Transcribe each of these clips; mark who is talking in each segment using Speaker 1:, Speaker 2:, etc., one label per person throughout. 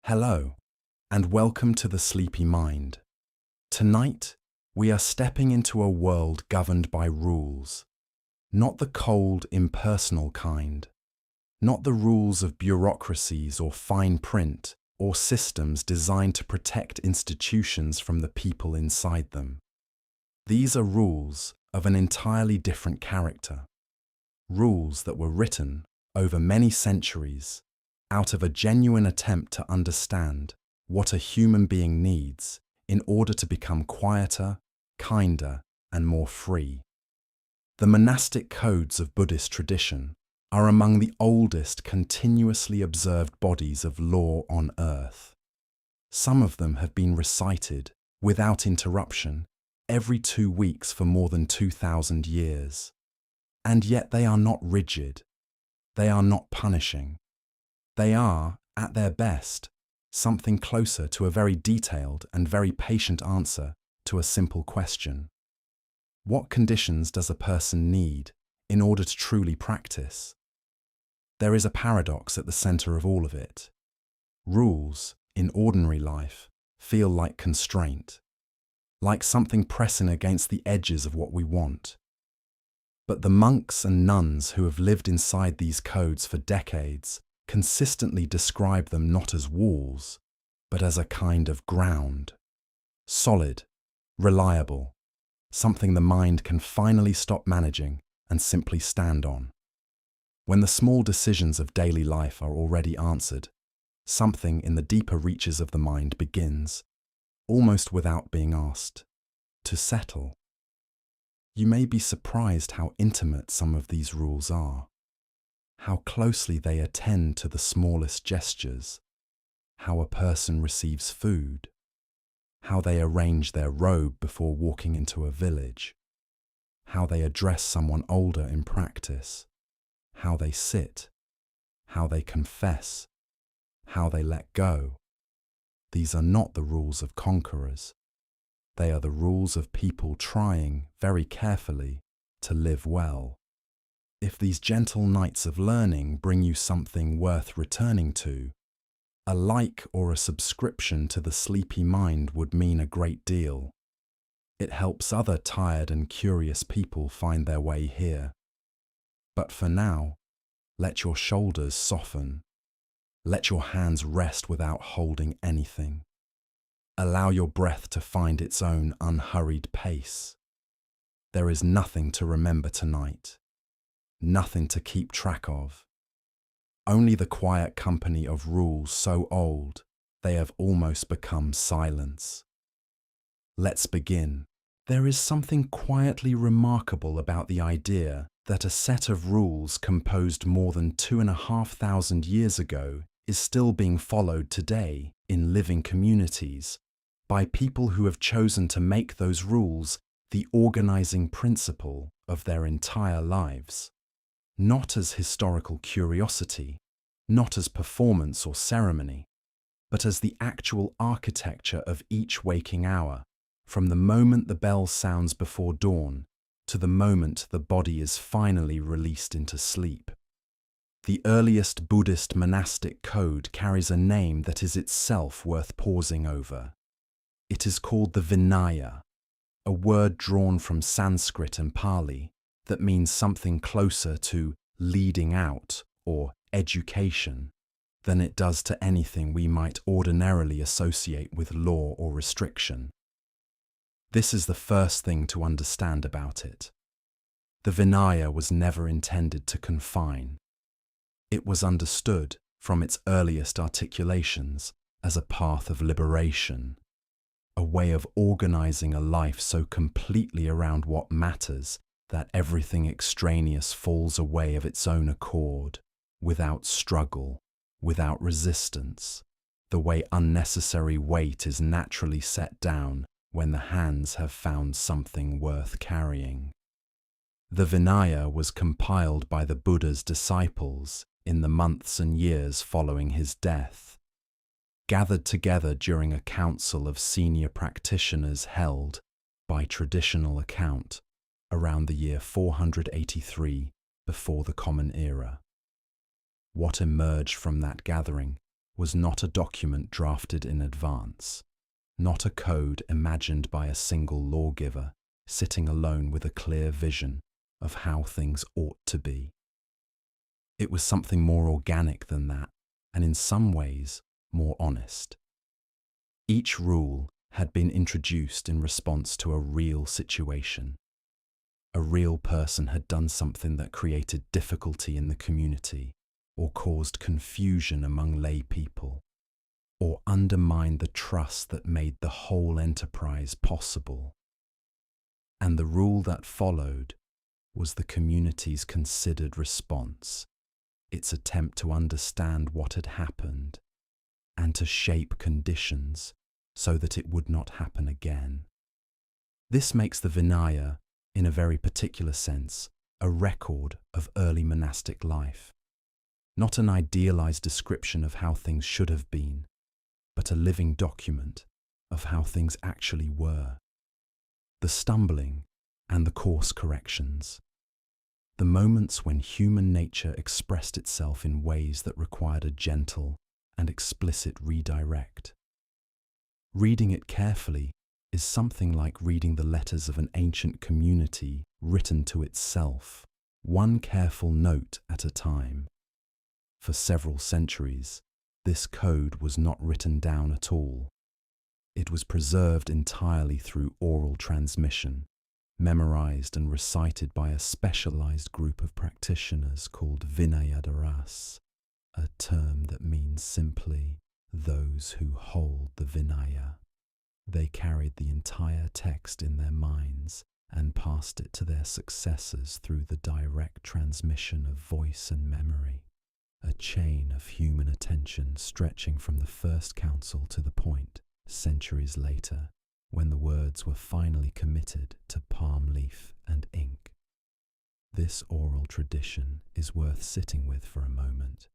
Speaker 1: Hello, and welcome to the Sleepy Mind. Tonight, we are stepping into a world governed by rules. Not the cold, impersonal kind. Not the rules of bureaucracies or fine print or systems designed to protect institutions from the people inside them. These are rules of an entirely different character. Rules that were written over many centuries out of a genuine attempt to understand what a human being needs in order to become quieter, kinder, and more free. The monastic codes of Buddhist tradition are among the oldest continuously observed bodies of law on earth. Some of them have been recited without interruption every 2 weeks for more than 2,000 years. And yet they are not rigid. They are not punishing. They are, at their best, something closer to a very detailed and very patient answer to a simple question. What conditions does a person need in order to truly practice? There is a paradox at the center of all of it. Rules, in ordinary life, feel like constraint, like something pressing against the edges of what we want. But the monks and nuns who have lived inside these codes for decades consistently describe them not as walls, but as a kind of ground. Solid, reliable, something the mind can finally stop managing and simply stand on. When the small decisions of daily life are already answered, something in the deeper reaches of the mind begins, almost without being asked, to settle. You may be surprised how intimate some of these rules are, how closely they attend to the smallest gestures, how a person receives food, how they arrange their robe before walking into a village, how they address someone older in practice, how they sit, how they confess, how they let go. These are not the rules of conquerors. They are the rules of people trying, very carefully, to live well. If these gentle nights of learning bring you something worth returning to, a like or a subscription to the Sleepy Mind would mean a great deal. It helps other tired and curious people find their way here. But for now, let your shoulders soften. Let your hands rest without holding anything. Allow your breath to find its own unhurried pace. There is nothing to remember tonight. Nothing to keep track of. Only the quiet company of rules so old they have almost become silence. Let's begin. There is something quietly remarkable about the idea that a set of rules composed more than 2,500 years ago is still being followed today in living communities by people who have chosen to make those rules the organizing principle of their entire lives. Not as historical curiosity, not as performance or ceremony, but as the actual architecture of each waking hour, from the moment the bell sounds before dawn to the moment the body is finally released into sleep. The earliest Buddhist monastic code carries a name that is itself worth pausing over. It is called the Vinaya, a word drawn from Sanskrit and Pali that means something closer to leading out or education than it does to anything we might ordinarily associate with law or restriction. This is the first thing to understand about it. The Vinaya was never intended to confine. It was understood from its earliest articulations as a path of liberation, a way of organizing a life so completely around what matters that everything extraneous falls away of its own accord, without struggle, without resistance, the way unnecessary weight is naturally set down when the hands have found something worth carrying. The Vinaya was compiled by the Buddha's disciples in the months and years following his death, gathered together during a council of senior practitioners held, by traditional account, around the year 483 before the Common Era. What emerged from that gathering was not a document drafted in advance, not a code imagined by a single lawgiver sitting alone with a clear vision of how things ought to be. It was something more organic than that, and in some ways more honest. Each rule had been introduced in response to a real situation. A real person had done something that created difficulty in the community, or caused confusion among lay people, or undermined the trust that made the whole enterprise possible. And the rule that followed was the community's considered response, its attempt to understand what had happened and to shape conditions so that it would not happen again. This makes the Vinaya, in a very particular sense, a record of early monastic life. Not an idealized description of how things should have been, but a living document of how things actually were. The stumbling and the course corrections. The moments when human nature expressed itself in ways that required a gentle and explicit redirect. Reading it carefully is something like reading the letters of an ancient community written to itself, one careful note at a time. For several centuries, this code was not written down at all. It was preserved entirely through oral transmission, memorized and recited by a specialized group of practitioners called Vinayadaras, a term that means simply those who hold the Vinaya. They carried the entire text in their minds and passed it to their successors through the direct transmission of voice and memory, a chain of human attention stretching from the first council to the point, centuries later, when the words were finally committed to palm leaf and ink. This oral tradition is worth sitting with for a moment,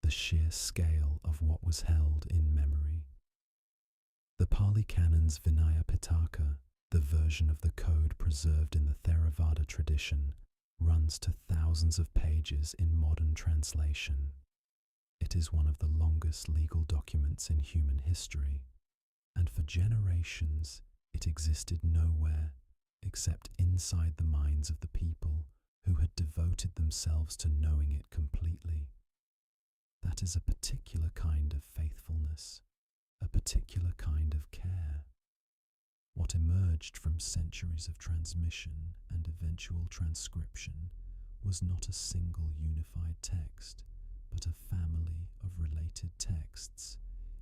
Speaker 1: the sheer scale of what was held in memory. The Pali Canon's Vinaya Pitaka, the version of the code preserved in the Theravada tradition, runs to thousands of pages in modern translation. It is one of the longest legal documents in human history, and for generations it existed nowhere except inside the minds of the people who had devoted themselves to knowing it completely. That is a particular kind of faithfulness, a particular kind of care. What emerged from centuries of transmission and eventual transcription was not a single unified text, but a family of related texts,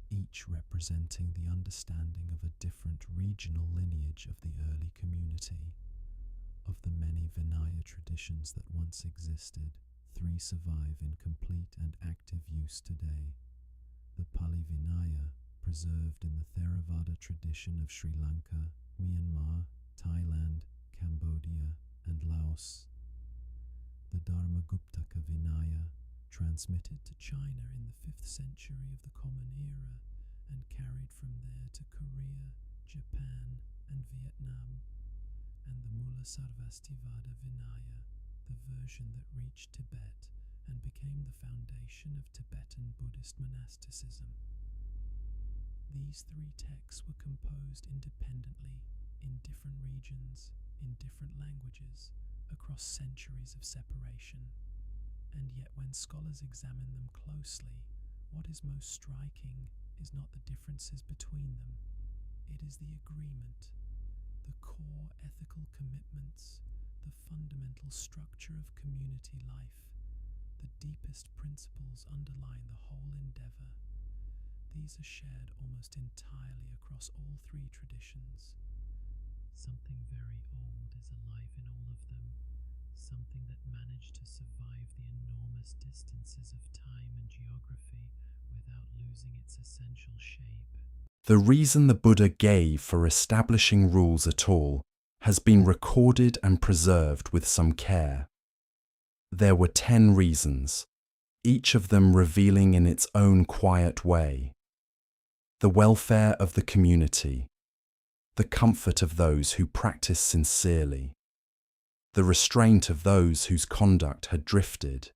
Speaker 1: each representing the understanding of a different regional lineage of the early community. Of the many Vinaya traditions that once existed, 3 survive in complete and active use today. The Pali Vinaya, preserved in the Theravada tradition of Sri Lanka, Myanmar, Thailand, Cambodia, and Laos. The Dharmaguptaka Vinaya, transmitted to China in the 5th century of the Common Era and carried from there to Korea, Japan, and Vietnam. And the Mulasarvastivada Vinaya, the version that reached Tibet and became the foundation of Tibetan Buddhist monasticism. These 3 texts were composed independently, in different regions, in different languages, across centuries of separation. And yet when scholars examine them closely, what is most striking is not the differences between them. It is the agreement, the core ethical commitments, the fundamental structure of community life, the deepest principles underlying the whole endeavor. These are shared almost entirely across all 3 traditions. Something very old is alive in all of them, something that managed to survive the enormous distances of time and geography without losing its essential shape. The reason the Buddha gave for establishing rules at all has been recorded and preserved with some care. There were 10 reasons, each of them revealing in its own quiet way the welfare of the community, the comfort of those who practice sincerely, the restraint of those whose conduct had drifted,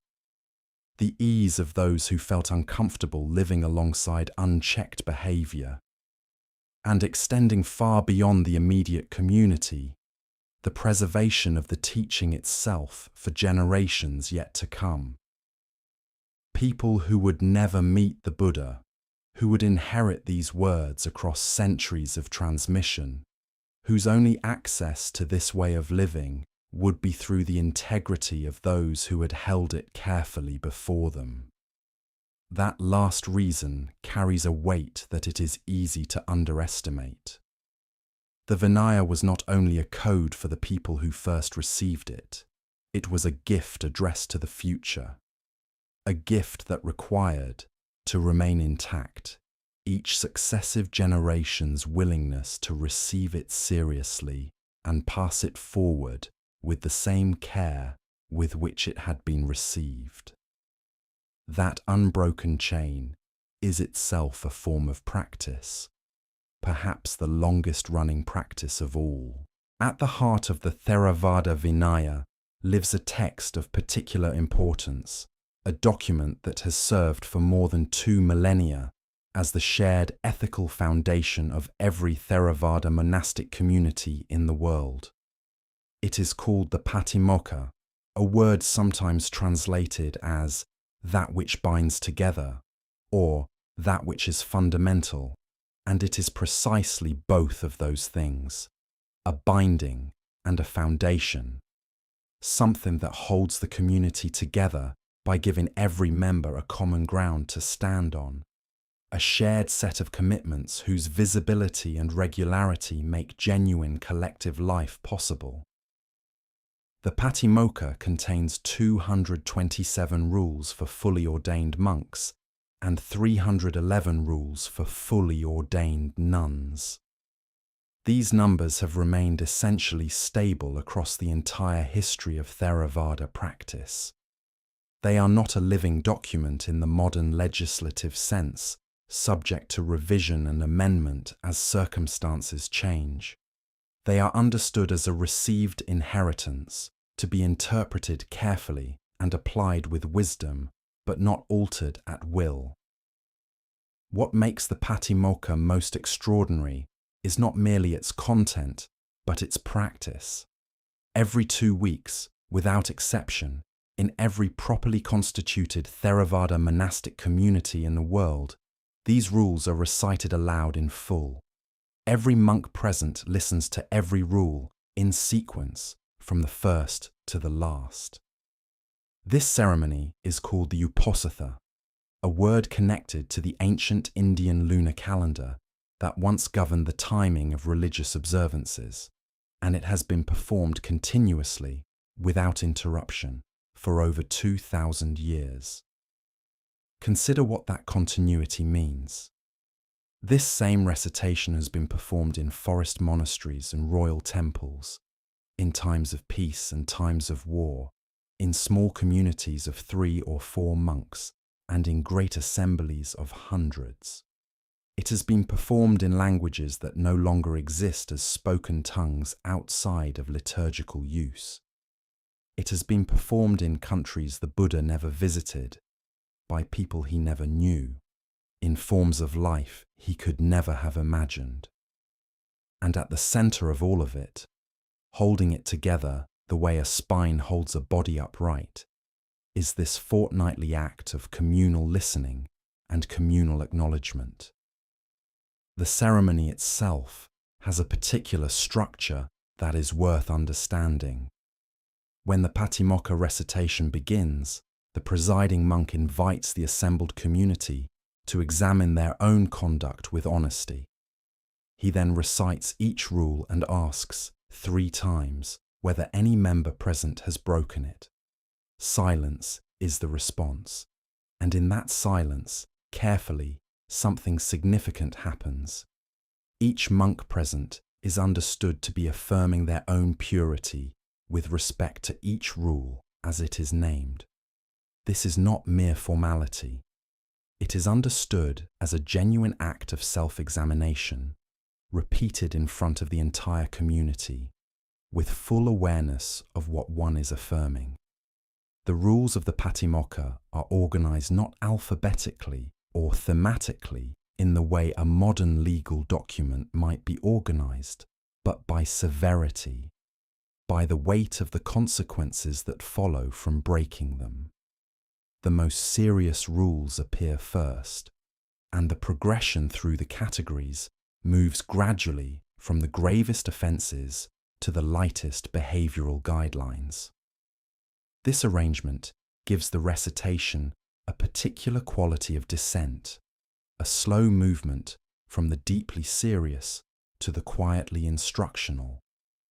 Speaker 1: the ease of those who felt uncomfortable living alongside unchecked behavior, and extending far beyond the immediate community, the preservation of the teaching itself for generations yet to come. People who would never meet the Buddha, who would inherit these words across centuries of transmission, whose only access to this way of living would be through the integrity of those who had held it carefully before them. That last reason carries a weight that it is easy to underestimate. The Vinaya was not only a code for the people who first received it, it was a gift addressed to the future, a gift that required, to remain intact, each successive generation's willingness to receive it seriously and pass it forward with the same care with which it had been received. That unbroken chain is itself a form of practice, perhaps the longest-running practice of all. At the heart of the Theravada Vinaya lives a text of particular importance, a document that has served for more than 2 millennia as the shared ethical foundation of every Theravada monastic community in the world. It is called the Patimokkha, a word sometimes translated as that which binds together, or that which is fundamental, and it is precisely both of those things, a binding and a foundation, something that holds the community together by giving every member a common ground to stand on, a shared set of commitments whose visibility and regularity make genuine collective life possible. The Patimokkha contains 227 rules for fully ordained monks and 311 rules for fully ordained nuns. These numbers have remained essentially stable across the entire history of Theravada practice. They are not a living document in the modern legislative sense, subject to revision and amendment as circumstances change. They are understood as a received inheritance, to be interpreted carefully and applied with wisdom, but not altered at will. What makes the Patimokkha most extraordinary is not merely its content, but its practice. Every 2 weeks, without exception, in every properly constituted Theravada monastic community in the world, these rules are recited aloud in full. Every monk present listens to every rule in sequence, from the first to the last. This ceremony is called the Uposatha, a word connected to the ancient Indian lunar calendar that once governed the timing of religious observances, and it has been performed continuously, without interruption, for over 2,000 years. Consider what that continuity means. This same recitation has been performed in forest monasteries and royal temples, in times of peace and times of war, in small communities of 3 or 4 monks, and in great assemblies of hundreds. It has been performed in languages that no longer exist as spoken tongues outside of liturgical use. It has been performed in countries the Buddha never visited, by people he never knew, in forms of life he could never have imagined. And at the center of all of it, holding it together the way a spine holds a body upright, is this fortnightly act of communal listening and communal acknowledgement. The ceremony itself has a particular structure that is worth understanding. When the Patimokkha recitation begins, the presiding monk invites the assembled community to examine their own conduct with honesty. He then recites each rule and asks 3 times whether any member present has broken it. Silence is the response, and in that silence, carefully, something significant happens. Each monk present is understood to be affirming their own purity with respect to each rule as it is named. This is not mere formality. It is understood as a genuine act of self-examination, repeated in front of the entire community, with full awareness of what one is affirming. The rules of the Patimokkha are organized not alphabetically or thematically in the way a modern legal document might be organized, but by severity, by the weight of the consequences that follow from breaking them. The most serious rules appear first, and the progression through the categories moves gradually from the gravest offences to the lightest behavioural guidelines. This arrangement gives the recitation a particular quality of descent, a slow movement from the deeply serious to the quietly instructional,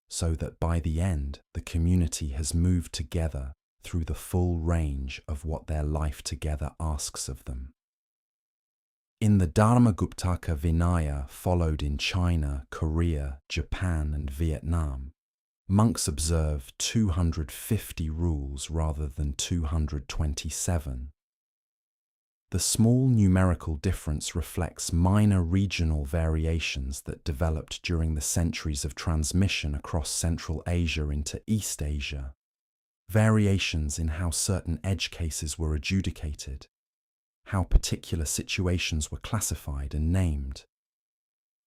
Speaker 1: so that by the end the community has moved together through the full range of what their life together asks of them. In the Dharmaguptaka Vinaya followed in China, Korea, Japan and Vietnam, monks observe 250 rules rather than 227. The small numerical difference reflects minor regional variations that developed during the centuries of transmission across Central Asia into East Asia, variations in how certain edge cases were adjudicated, how particular situations were classified and named.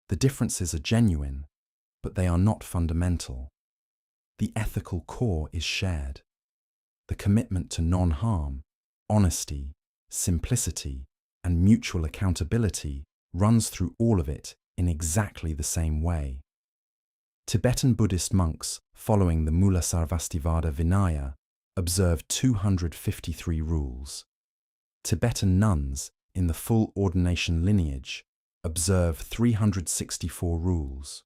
Speaker 1: The differences are genuine, but they are not fundamental. The ethical core is shared. The commitment to non-harm, honesty, simplicity, and mutual accountability runs through all of it in exactly the same way. Tibetan Buddhist monks following the Mulasarvastivada Vinaya observe 253 rules. Tibetan nuns in the full ordination lineage observe 364 rules.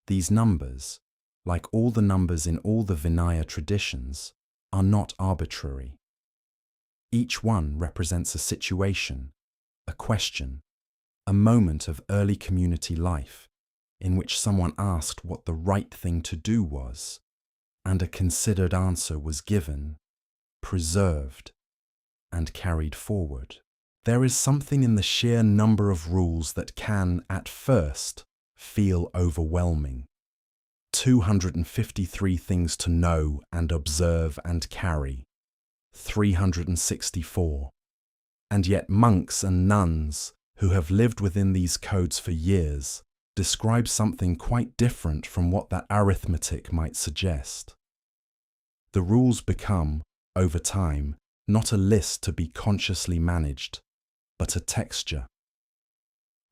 Speaker 1: These numbers, like all the numbers in all the Vinaya traditions, are not arbitrary. Each one represents a situation, a question, a moment of early community life in which someone asked what the right thing to do was, and a considered answer was given, preserved, and carried forward. There is something in the sheer number of rules that can, at first, feel overwhelming. 253 things to know and observe and carry. 364. And yet monks and nuns who have lived within these codes for years describe something quite different from what that arithmetic might suggest. The rules become, over time, not a list to be consciously managed, but a texture.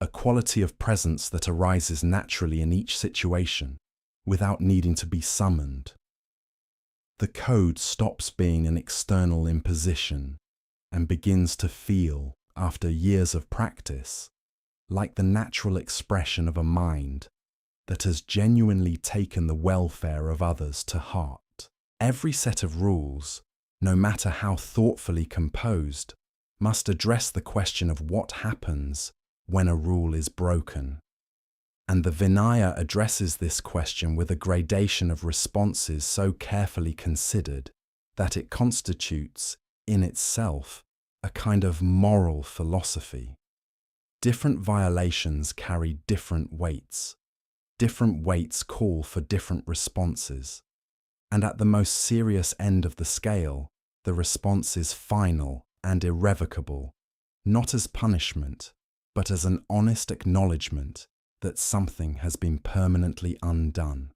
Speaker 1: A quality of presence that arises naturally in each situation, without needing to be summoned. The code stops being an external imposition and begins to feel, after years of practice, like the natural expression of a mind that has genuinely taken the welfare of others to heart. Every set of rules, no matter how thoughtfully composed, must address the question of what happens when a rule is broken. And the Vinaya addresses this question with a gradation of responses so carefully considered that it constitutes, in itself, a kind of moral philosophy. Different violations carry different weights. Different weights call for different responses. And at the most serious end of the scale, the response is final and irrevocable, not as punishment, but as an honest acknowledgement that something has been permanently undone.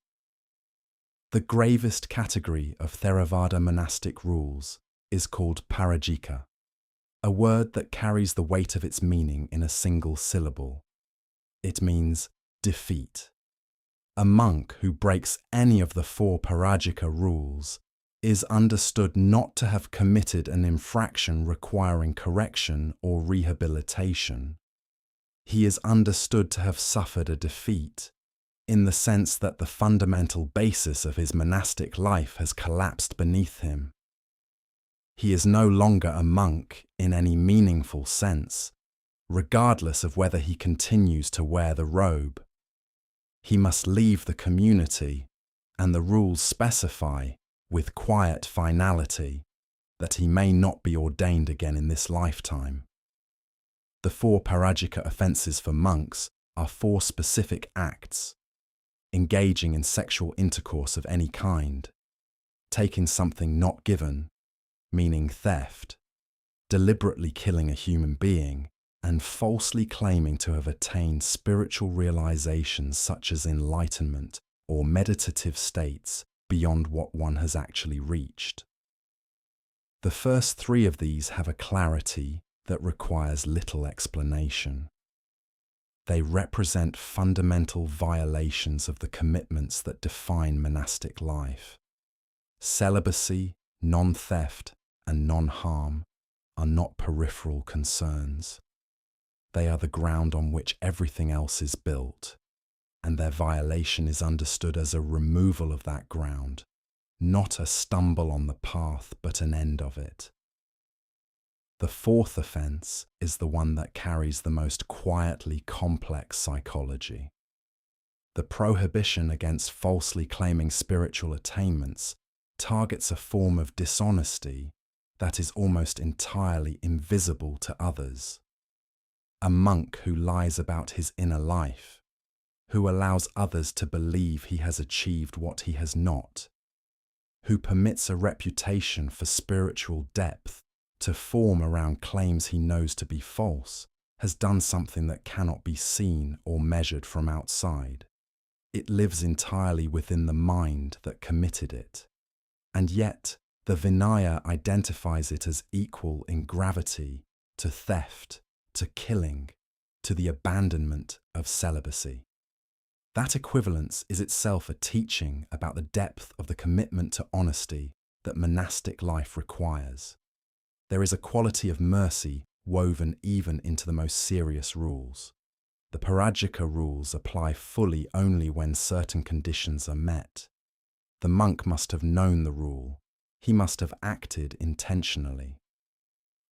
Speaker 1: The gravest category of Theravada monastic rules is called parajika, a word that carries the weight of its meaning in a single syllable. It means defeat. A monk who breaks any of the 4 parajika rules is understood not to have committed an infraction requiring correction or rehabilitation. He is understood to have suffered a defeat, in the sense that the fundamental basis of his monastic life has collapsed beneath him. He is no longer a monk in any meaningful sense, regardless of whether he continues to wear the robe. He must leave the community, and the rules specify, with quiet finality, that he may not be ordained again in this lifetime. The 4 parajika offences for monks are 4 specific acts: engaging in sexual intercourse of any kind, taking something not given, meaning theft, deliberately killing a human being, and falsely claiming to have attained spiritual realizations such as enlightenment or meditative states beyond what one has actually reached. The first three of these have a clarity that requires little explanation. They represent fundamental violations of the commitments that define monastic life. Celibacy, non-theft, and non-harm are not peripheral concerns. They are the ground on which everything else is built, and their violation is understood as a removal of that ground, not a stumble on the path, but an end of it. The fourth offense is the one that carries the most quietly complex psychology. The prohibition against falsely claiming spiritual attainments targets a form of dishonesty that is almost entirely invisible to others. A monk who lies about his inner life, who allows others to believe he has achieved what he has not, who permits a reputation for spiritual depth to form around claims he knows to be false, has done something that cannot be seen or measured from outside. It lives entirely within the mind that committed it. And yet, the Vinaya identifies it as equal in gravity to theft, to killing, to the abandonment of celibacy. That equivalence is itself a teaching about the depth of the commitment to honesty that monastic life requires. There is a quality of mercy woven even into the most serious rules. The Parajika rules apply fully only when certain conditions are met. The monk must have known the rule. He must have acted intentionally.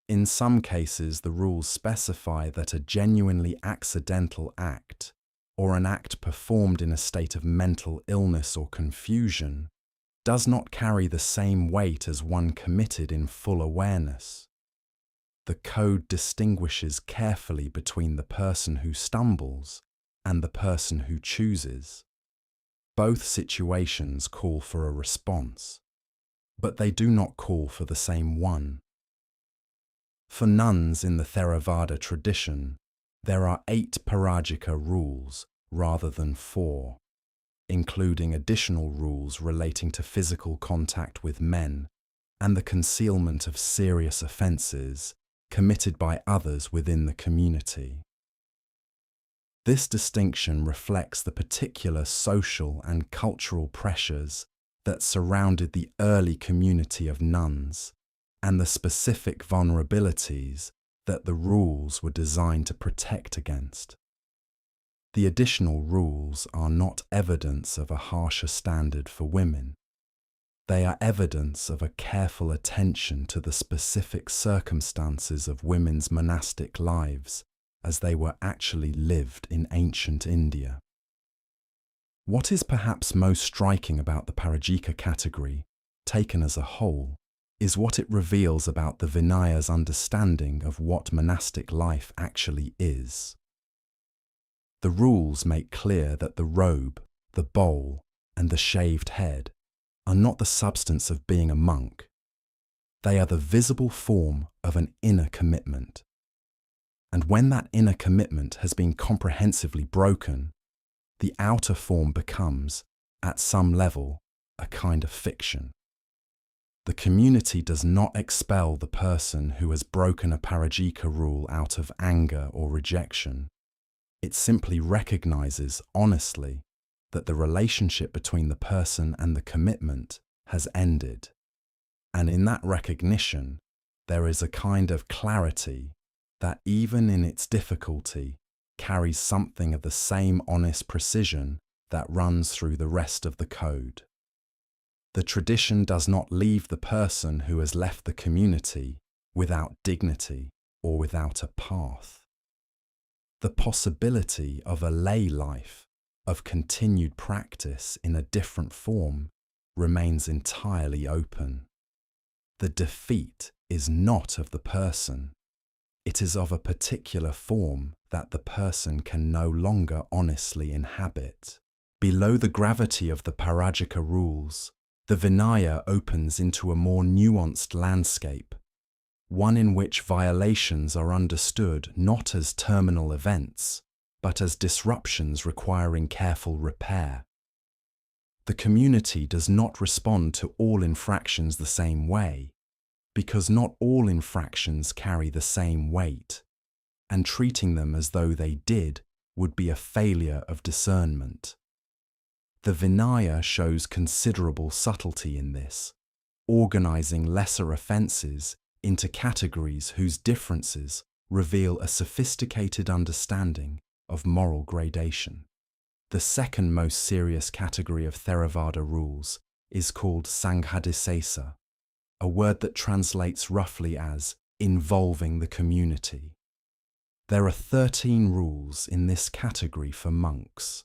Speaker 1: In some cases, the rules specify that a genuinely accidental act, or an act performed in a state of mental illness or confusion, does not carry the same weight as one committed in full awareness. The code distinguishes carefully between the person who stumbles and the person who chooses. Both situations call for a response, but they do not call for the same one. For nuns in the Theravada tradition, there are 8 Parajika rules rather than 4, including additional rules relating to physical contact with men and the concealment of serious offences committed by others within the community. This distinction reflects the particular social and cultural pressures that surrounded the early community of nuns and the specific vulnerabilities that the rules were designed to protect against. The additional rules are not evidence of a harsher standard for women. They are evidence of a careful attention to the specific circumstances of women's monastic lives as they were actually lived in ancient India. What is perhaps most striking about the Parajika category, taken as a whole, is what it reveals about the Vinaya's understanding of what monastic life actually is. The rules make clear that the robe, the bowl, and the shaved head are not the substance of being a monk. They are the visible form of an inner commitment. And when that inner commitment has been comprehensively broken, the outer form becomes, at some level, a kind of fiction. The community does not expel the person who has broken a Parajika rule out of anger or rejection. It simply recognizes honestly that the relationship between the person and the commitment has ended. And in that recognition, there is a kind of clarity that even in its difficulty carries something of the same honest precision that runs through the rest of the code. The tradition does not leave the person who has left the community without dignity or without a path. The possibility of a lay life, of continued practice in a different form, remains entirely open. The defeat is not of the person. It is of a particular form that the person can no longer honestly inhabit. Below the gravity of the Parajika rules, The Vinaya opens into a more nuanced landscape, one in which violations are understood not as terminal events, but as disruptions requiring careful repair. The community does not respond to all infractions the same way, because not all infractions carry the same weight, and treating them as though they did would be a failure of discernment. The Vinaya shows considerable subtlety in this, organizing lesser offenses into categories whose differences reveal a sophisticated understanding of moral gradation. The second most serious category of Theravada rules is called Sanghadisesa, a word that translates roughly as involving the community. There are 13 rules in this category for monks,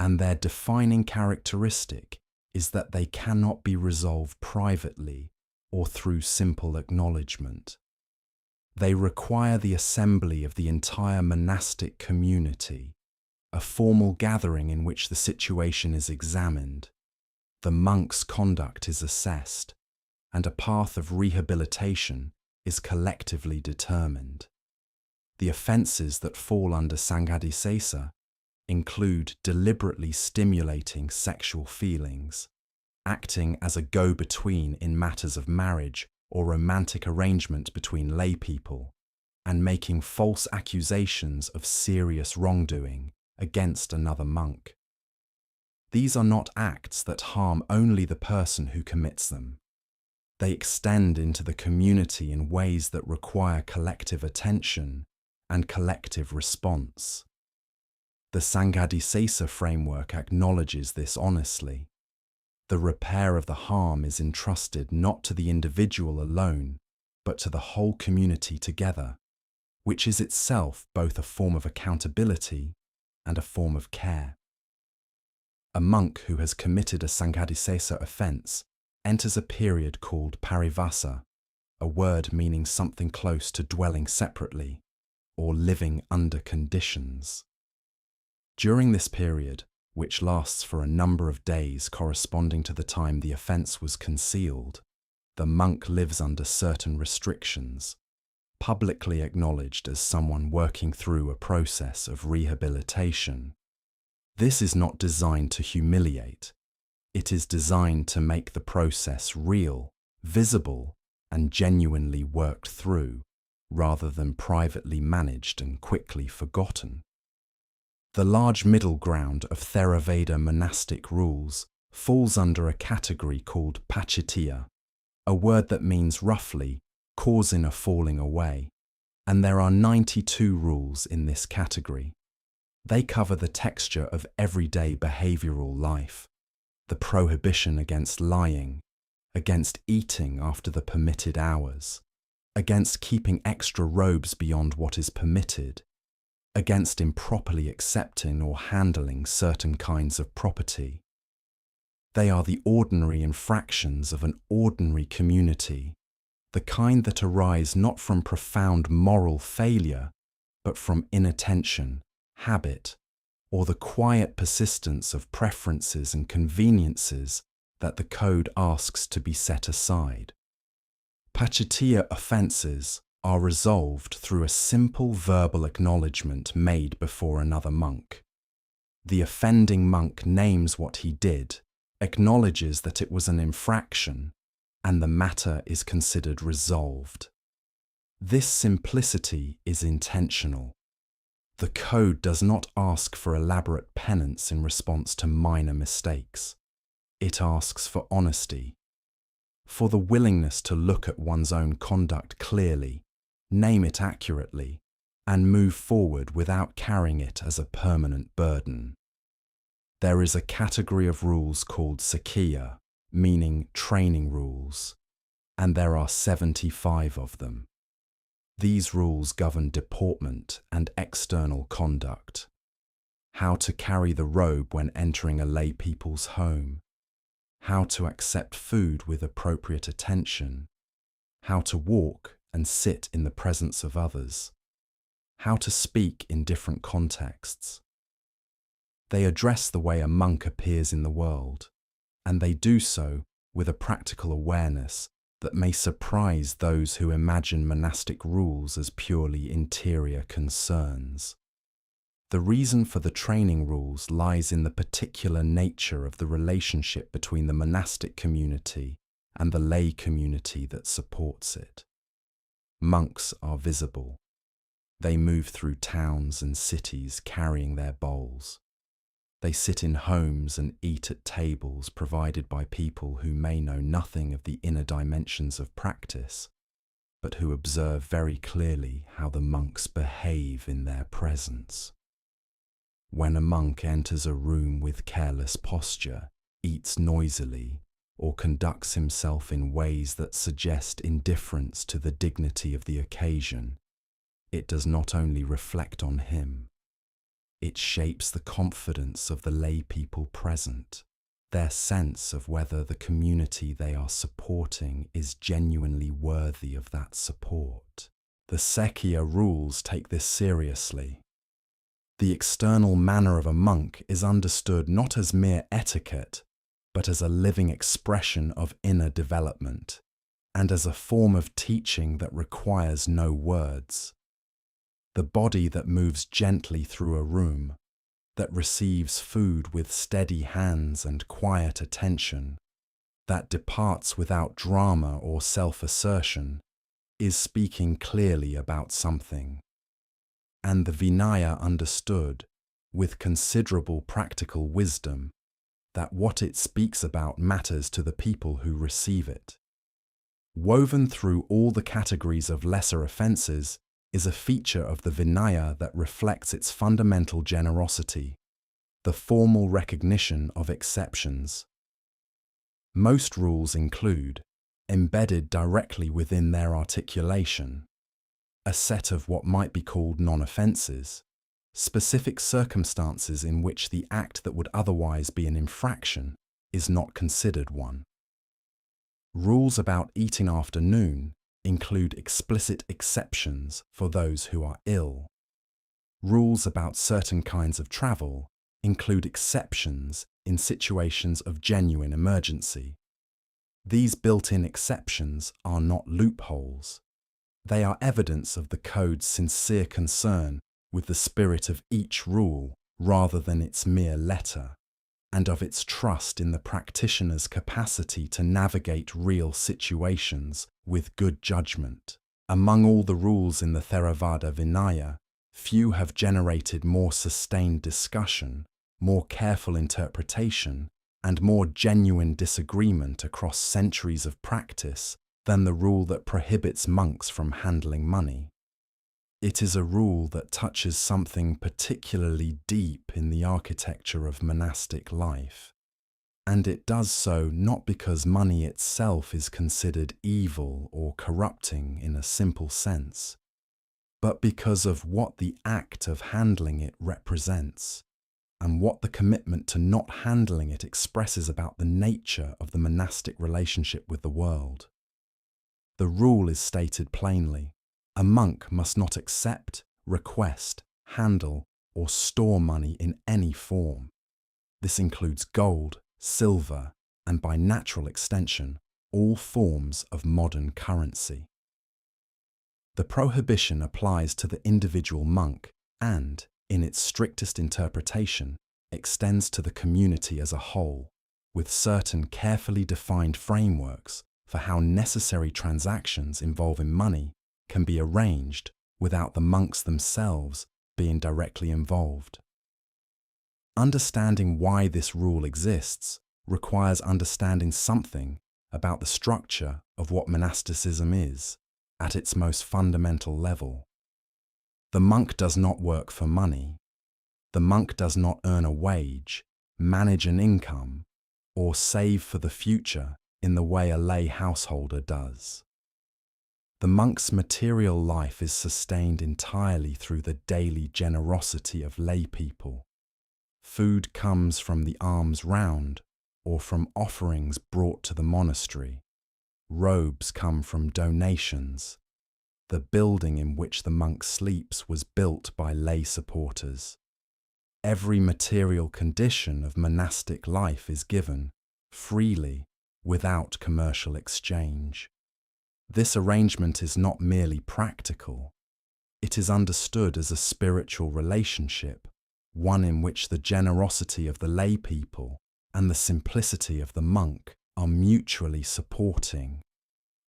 Speaker 1: and their defining characteristic is that they cannot be resolved privately or through simple acknowledgement. They require the assembly of the entire monastic community, a formal gathering in which the situation is examined, the monk's conduct is assessed, and a path of rehabilitation is collectively determined. The offences that fall under Sanghadisesa include deliberately stimulating sexual feelings, acting as a go-between in matters of marriage or romantic arrangement between lay people, and making false accusations of serious wrongdoing against another monk. These are not acts that harm only the person who commits them. They extend into the community in ways that require collective attention and collective response. The Sanghadisesa framework acknowledges this honestly. The repair of the harm is entrusted not to the individual alone, but to the whole community together, which is itself both a form of accountability and a form of care. A monk who has committed a Sanghadisesa offence enters a period called parivasa, a word meaning something close to dwelling separately or living under conditions. During this period, which lasts for a number of days corresponding to the time the offence was concealed, the monk lives under certain restrictions, publicly acknowledged as someone working through a process of rehabilitation. This is not designed to humiliate. It is designed to make the process real, visible, and genuinely worked through, rather than privately managed and quickly forgotten. The large middle ground of Theravada monastic rules falls under a category called pachittiya, a word that means roughly causing a falling away, and there are 92 rules in this category. They cover the texture of everyday behavioral life, the prohibition against lying, against eating after the permitted hours, against keeping extra robes beyond what is permitted, against improperly accepting or handling certain kinds of property. They are the ordinary infractions of an ordinary community, the kind that arise not from profound moral failure, but from inattention, habit, or the quiet persistence of preferences and conveniences that the code asks to be set aside. Pachittiya offences are resolved through a simple verbal acknowledgement made before another monk. The offending monk names what he did, acknowledges that it was an infraction, and the matter is considered resolved. This simplicity is intentional. The code does not ask for elaborate penance in response to minor mistakes. It asks for honesty, for the willingness to look at one's own conduct clearly, name it accurately, and move forward without carrying it as a permanent burden. There is a category of rules called Sakhiya, meaning training rules, and there are 75 of them. These rules govern deportment and external conduct, how to carry the robe when entering a lay people's home, how to accept food with appropriate attention, how to walk and sit in the presence of others, how to speak in different contexts. They address the way a monk appears in the world, and they do so with a practical awareness that may surprise those who imagine monastic rules as purely interior concerns. The reason for the training rules lies in the particular nature of the relationship between the monastic community and the lay community that supports it. Monks are visible. They move through towns and cities carrying their bowls. They sit in homes and eat at tables provided by people who may know nothing of the inner dimensions of practice, but who observe very clearly how the monks behave in their presence. When a monk enters a room with careless posture, eats noisily, or conducts himself in ways that suggest indifference to the dignity of the occasion, it does not only reflect on him, it shapes the confidence of the lay people present, their sense of whether the community they are supporting is genuinely worthy of that support. The Sekya rules take this seriously. The external manner of a monk is understood not as mere etiquette, but as a living expression of inner development, and as a form of teaching that requires no words. The body that moves gently through a room, that receives food with steady hands and quiet attention, that departs without drama or self-assertion, is speaking clearly about something. And the Vinaya understood, with considerable practical wisdom, that what it speaks about matters to the people who receive it. Woven through all the categories of lesser offences is a feature of the Vinaya that reflects its fundamental generosity, the formal recognition of exceptions. Most rules include, embedded directly within their articulation, a set of what might be called non-offences, specific circumstances in which the act that would otherwise be an infraction is not considered one. Rules about eating after noon include explicit exceptions for those who are ill. Rules about certain kinds of travel include exceptions in situations of genuine emergency. These built-in exceptions are not loopholes. They are evidence of the code's sincere concern with the spirit of each rule rather than its mere letter, and of its trust in the practitioner's capacity to navigate real situations with good judgment. Among all the rules in the Theravada Vinaya, few have generated more sustained discussion, more careful interpretation, and more genuine disagreement across centuries of practice than the rule that prohibits monks from handling money. It is a rule that touches something particularly deep in the architecture of monastic life, and it does so not because money itself is considered evil or corrupting in a simple sense, but because of what the act of handling it represents, and what the commitment to not handling it expresses about the nature of the monastic relationship with the world. The rule is stated plainly. A monk must not accept, request, handle, or store money in any form. This includes gold, silver, and by natural extension, all forms of modern currency. The prohibition applies to the individual monk and, in its strictest interpretation, extends to the community as a whole, with certain carefully defined frameworks for how necessary transactions involving money can be arranged without the monks themselves being directly involved. Understanding why this rule exists requires understanding something about the structure of what monasticism is at its most fundamental level. The monk does not work for money. The monk does not earn a wage, manage an income, or save for the future in the way a lay householder does. The monk's material life is sustained entirely through the daily generosity of lay people. Food comes from the alms round or from offerings brought to the monastery. Robes come from donations. The building in which the monk sleeps was built by lay supporters. Every material condition of monastic life is given, freely, without commercial exchange. This arrangement is not merely practical. It is understood as a spiritual relationship, one in which the generosity of the lay people and the simplicity of the monk are mutually supporting.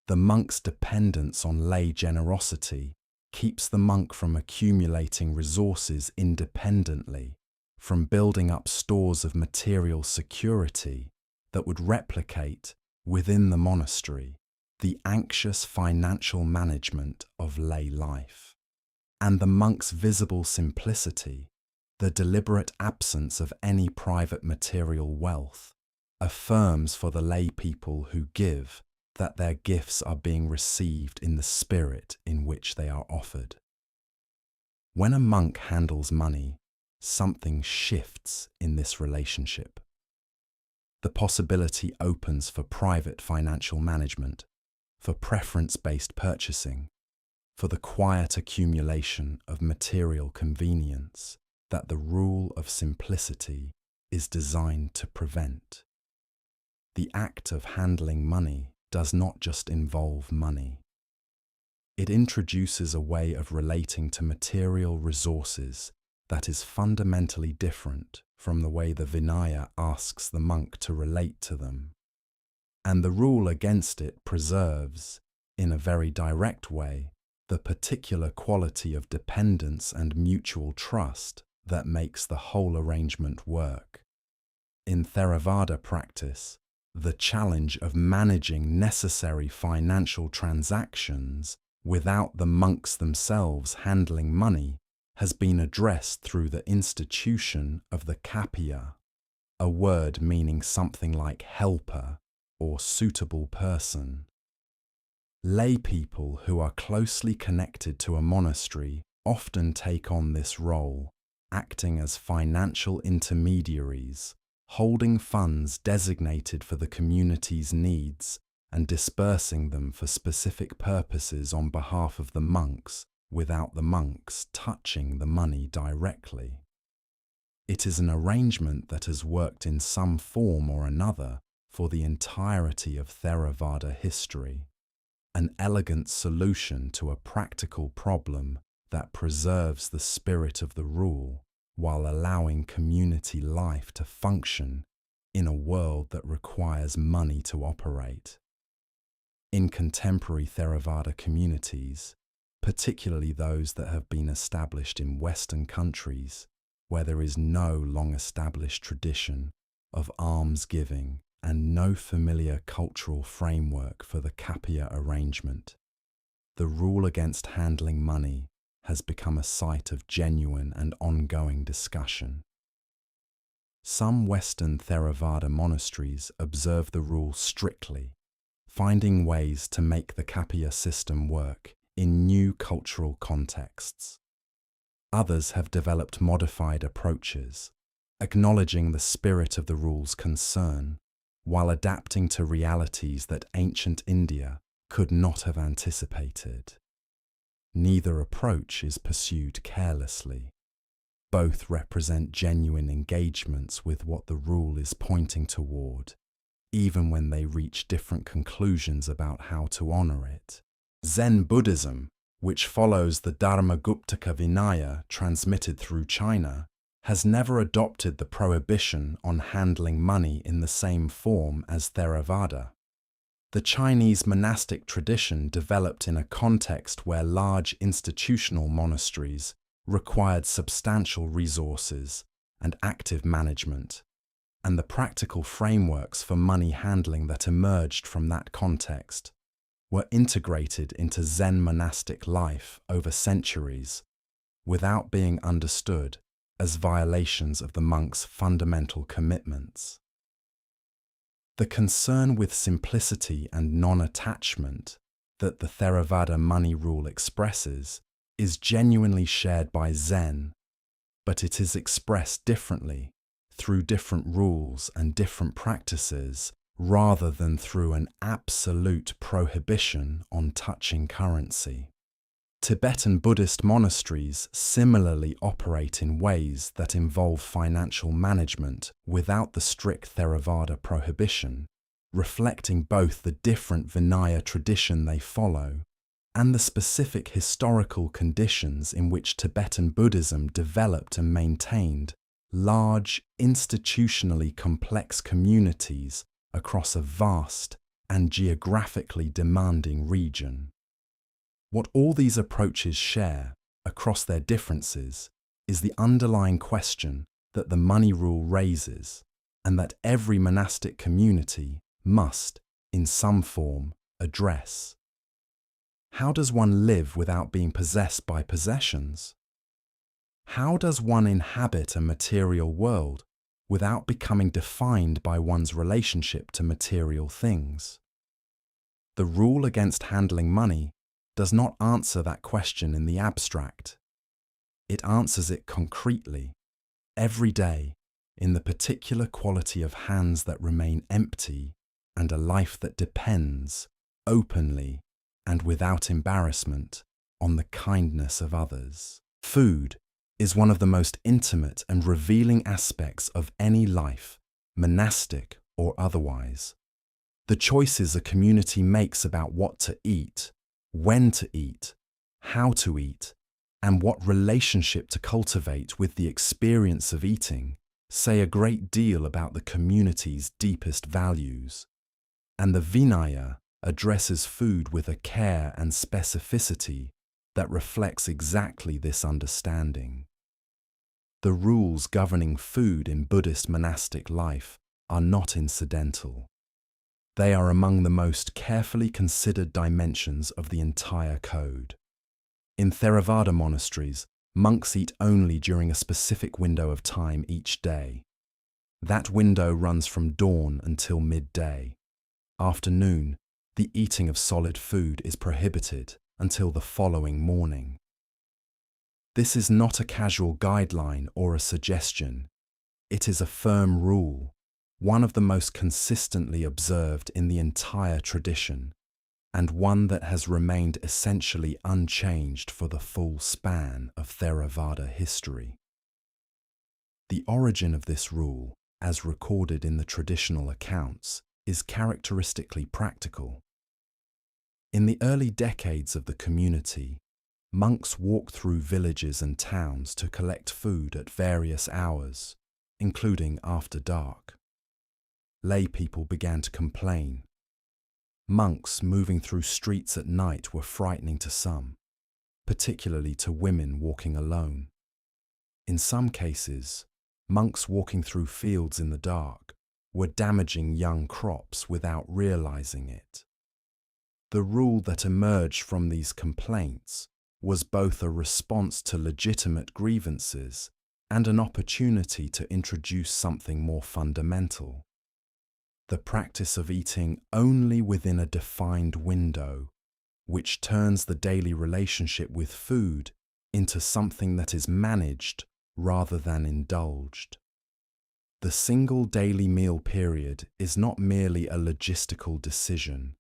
Speaker 1: The monk's dependence on lay generosity keeps the monk from accumulating resources independently, from building up stores of material security that would replicate, within the monastery, the anxious financial management of lay life. And the monk's visible simplicity, the deliberate absence of any private material wealth, affirms for the lay people who give that their gifts are being received in the spirit in which they are offered. When a monk handles money, something shifts in this relationship. The possibility opens for private financial management, for preference-based purchasing, for the quiet accumulation of material convenience that the rule of simplicity is designed to prevent. The act of handling money does not just involve money. It introduces a way of relating to material resources that is fundamentally different from the way the Vinaya asks the monk to relate to them. And the rule against it preserves, in a very direct way, the particular quality of dependence and mutual trust that makes the whole arrangement work. In Theravada practice, the challenge of managing necessary financial transactions without the monks themselves handling money has been addressed through the institution of the Kappiya, a word meaning something like helper or suitable person. Lay people who are closely connected to a monastery often take on this role, acting as financial intermediaries, holding funds designated for the community's needs and dispersing them for specific purposes on behalf of the monks without the monks touching the money directly. It is an arrangement that has worked in some form or another for the entirety of Theravada history, an elegant solution to a practical problem that preserves the spirit of the rule while allowing community life to function in a world that requires money to operate. In contemporary Theravada communities, particularly those that have been established in Western countries, where there is no long-established tradition of almsgiving and no familiar cultural framework for the Kappiya arrangement, the rule against handling money has become a site of genuine and ongoing discussion. Some Western Theravada monasteries observe the rule strictly, finding ways to make the Kappiya system work in new cultural contexts. Others have developed modified approaches, acknowledging the spirit of the rule's concern, while adapting to realities that ancient India could not have anticipated. Neither approach is pursued carelessly. Both represent genuine engagements with what the rule is pointing toward, even when they reach different conclusions about how to honor it. Zen Buddhism, which follows the Dharmaguptaka Vinaya transmitted through China, has never adopted the prohibition on handling money in the same form as Theravada. The Chinese monastic tradition developed in a context where large institutional monasteries required substantial resources and active management, and the practical frameworks for money handling that emerged from that context were integrated into Zen monastic life over centuries without being understood as violations of the monk's fundamental commitments. The concern with simplicity and non-attachment that the Theravada money rule expresses is genuinely shared by Zen, but it is expressed differently through different rules and different practices rather than through an absolute prohibition on touching currency. Tibetan Buddhist monasteries similarly operate in ways that involve financial management without the strict Theravada prohibition, reflecting both the different Vinaya tradition they follow and the specific historical conditions in which Tibetan Buddhism developed and maintained large, institutionally complex communities across a vast and geographically demanding region. What all these approaches share, across their differences, is the underlying question that the money rule raises, and that every monastic community must, in some form, address. How does one live without being possessed by possessions? How does one inhabit a material world without becoming defined by one's relationship to material things? The rule against handling money does not answer that question in the abstract. It answers it concretely, every day, in the particular quality of hands that remain empty and a life that depends, openly and without embarrassment, on the kindness of others. Food is one of the most intimate and revealing aspects of any life, monastic or otherwise. The choices a community makes about what to eat, when to eat, how to eat, and what relationship to cultivate with the experience of eating say a great deal about the community's deepest values. And the Vinaya addresses food with a care and specificity that reflects exactly this understanding. The rules governing food in Buddhist monastic life are not incidental. They are among the most carefully considered dimensions of the entire code. In Theravada monasteries, monks eat only during a specific window of time each day. That window runs from dawn until midday. After noon, the eating of solid food is prohibited until the following morning. This is not a casual guideline or a suggestion. It is a firm rule, one of the most consistently observed in the entire tradition, and one that has remained essentially unchanged for the full span of Theravada history. The origin of this rule, as recorded in the traditional accounts, is characteristically practical. In the early decades of the community, monks walked through villages and towns to collect food at various hours, including after dark. Lay people began to complain. Monks moving through streets at night were frightening to some, particularly to women walking alone. In some cases, monks walking through fields in the dark were damaging young crops without realizing it. The rule that emerged from these complaints was both a response to legitimate grievances and an opportunity to introduce something more fundamental: the practice of eating only within a defined window, which turns the daily relationship with food into something that is managed rather than indulged. The single daily meal period is not merely a logistical decision.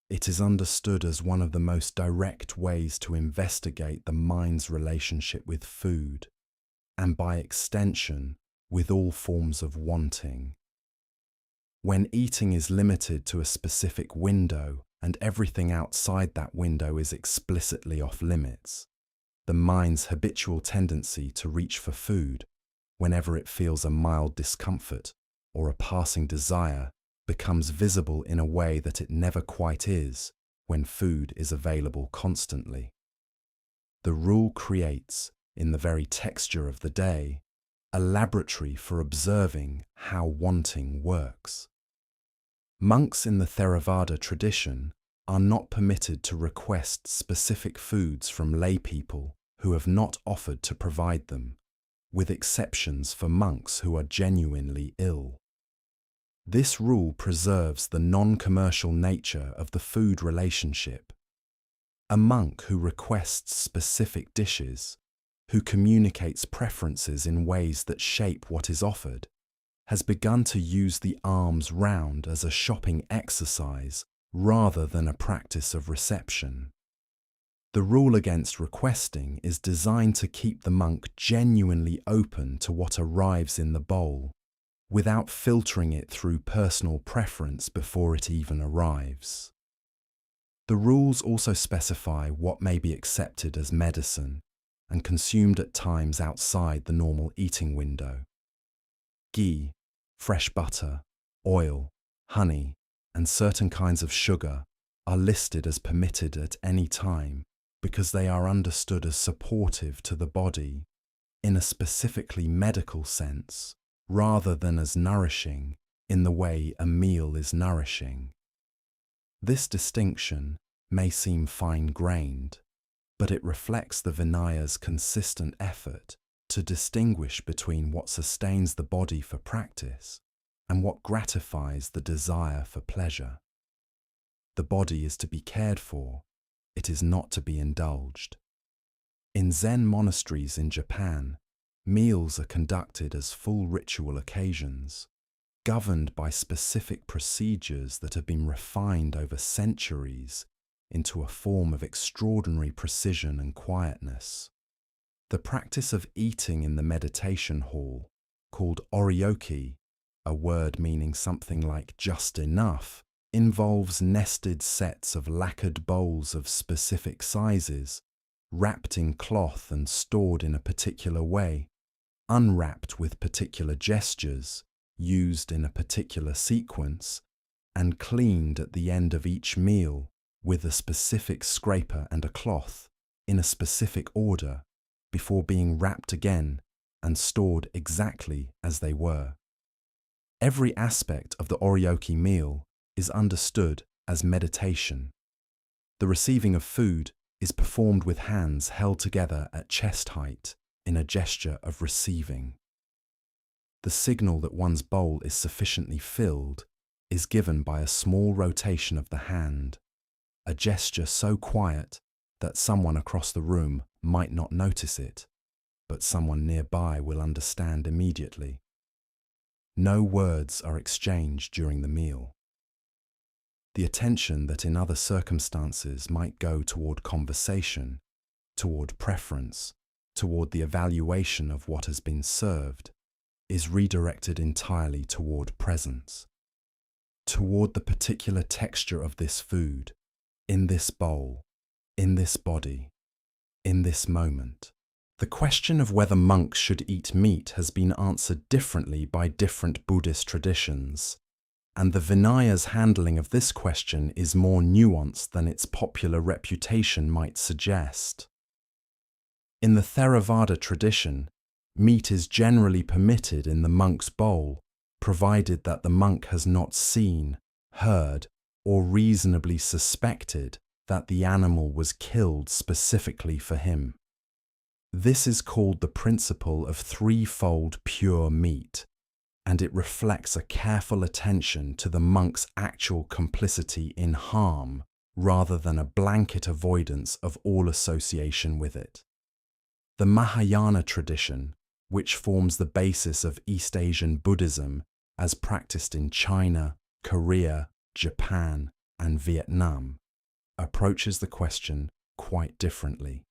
Speaker 1: It is understood as one of the most direct ways to investigate the mind's relationship with food, and by extension, with all forms of wanting. When eating is limited to a specific window and everything outside that window is explicitly off limits, the mind's habitual tendency to reach for food whenever it feels a mild discomfort or a passing desire becomes visible in a way that it never quite is when food is available constantly. The rule creates, in the very texture of the day, a laboratory for observing how wanting works. Monks in the Theravada tradition are not permitted to request specific foods from lay people who have not offered to provide them, with exceptions for monks who are genuinely ill. This rule preserves the non-commercial nature of the food relationship. A monk who requests specific dishes, who communicates preferences in ways that shape what is offered, has begun to use the alms round as a shopping exercise rather than a practice of reception. The rule against requesting is designed to keep the monk genuinely open to what arrives in the bowl, without filtering it through personal preference before it even arrives. The rules also specify what may be accepted as medicine and consumed at times outside the normal eating window. Ghee, fresh butter, oil, honey, and certain kinds of sugar are listed as permitted at any time because they are understood as supportive to the body in a specifically medical sense, rather than as nourishing in the way a meal is nourishing. This distinction may seem fine-grained, but it reflects the Vinaya's consistent effort to distinguish between what sustains the body for practice and what gratifies the desire for pleasure. The body is to be cared for, it is not to be indulged. In Zen monasteries in Japan, meals are conducted as full ritual occasions, governed by specific procedures that have been refined over centuries into a form of extraordinary precision and quietness. The practice of eating in the meditation hall, called oryoki, a word meaning something like just enough, involves nested sets of lacquered bowls of specific sizes, wrapped in cloth and stored in a particular way, unwrapped with particular gestures, used in a particular sequence, and cleaned at the end of each meal with a specific scraper and a cloth, in a specific order, before being wrapped again and stored exactly as they were. Every aspect of the oryoki meal is understood as meditation. The receiving of food is performed with hands held together at chest height in a gesture of receiving. The signal that one's bowl is sufficiently filled is given by a small rotation of the hand, a gesture so quiet that someone across the room might not notice it, but someone nearby will understand immediately. No words are exchanged during the meal. The attention that in other circumstances might go toward conversation, toward preference, toward the evaluation of what has been served, is redirected entirely toward presence, toward the particular texture of this food, in this bowl, in this body, in this moment. The question of whether monks should eat meat has been answered differently by different Buddhist traditions, and the Vinaya's handling of this question is more nuanced than its popular reputation might suggest. In the Theravada tradition, meat is generally permitted in the monk's bowl, provided that the monk has not seen, heard, or reasonably suspected that the animal was killed specifically for him. This is called the principle of threefold pure meat, and it reflects a careful attention to the monk's actual complicity in harm rather than a blanket avoidance of all association with it. The Mahayana tradition, which forms the basis of East Asian Buddhism as practiced in China, Korea, Japan, and Vietnam, approaches the question quite differently.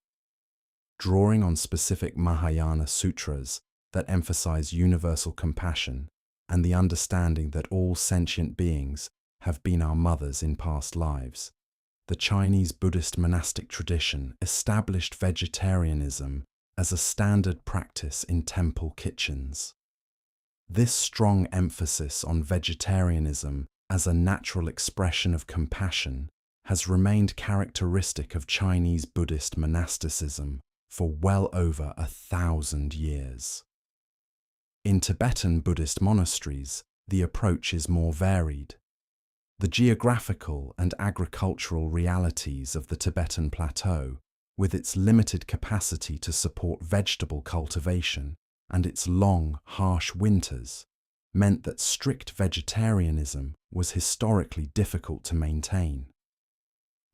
Speaker 1: Drawing on specific Mahayana sutras that emphasize universal compassion and the understanding that all sentient beings have been our mothers in past lives, the Chinese Buddhist monastic tradition established vegetarianism as a standard practice in temple kitchens. This strong emphasis on vegetarianism as a natural expression of compassion has remained characteristic of Chinese Buddhist monasticism for well over 1,000 years. In Tibetan Buddhist monasteries, the approach is more varied. The geographical and agricultural realities of the Tibetan plateau, with its limited capacity to support vegetable cultivation and its long, harsh winters, meant that strict vegetarianism was historically difficult to maintain.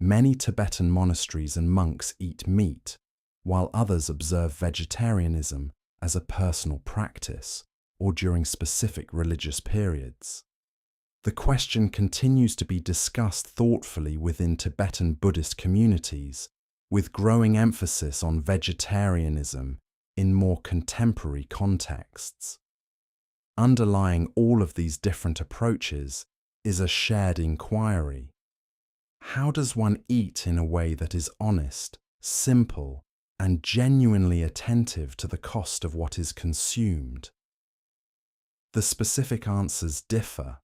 Speaker 1: Many Tibetan monasteries and monks eat meat, while others observe vegetarianism as a personal practice or during specific religious periods. The question continues to be discussed thoughtfully within Tibetan Buddhist communities, with growing emphasis on vegetarianism in more contemporary contexts. underlying all of these different approaches is a shared inquiry. How does one eat in a way that is honest, simple, and genuinely attentive to the cost of what is consumed? The specific answers differ.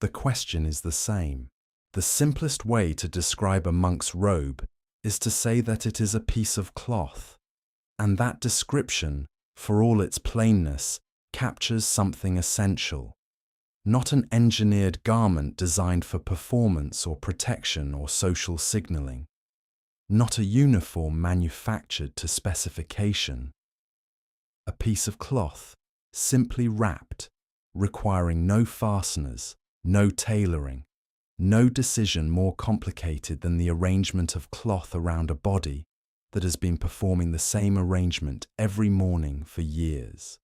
Speaker 1: The question is the same. The simplest way to describe a monk's robe is to say that it is a piece of cloth, and that description, for all its plainness, captures something essential. Not an engineered garment designed for performance or protection or social signaling. Not a uniform manufactured to specification. A piece of cloth, simply wrapped, requiring no fasteners, no tailoring, no decision more complicated than the arrangement of cloth around a body that has been performing the same arrangement every morning for years.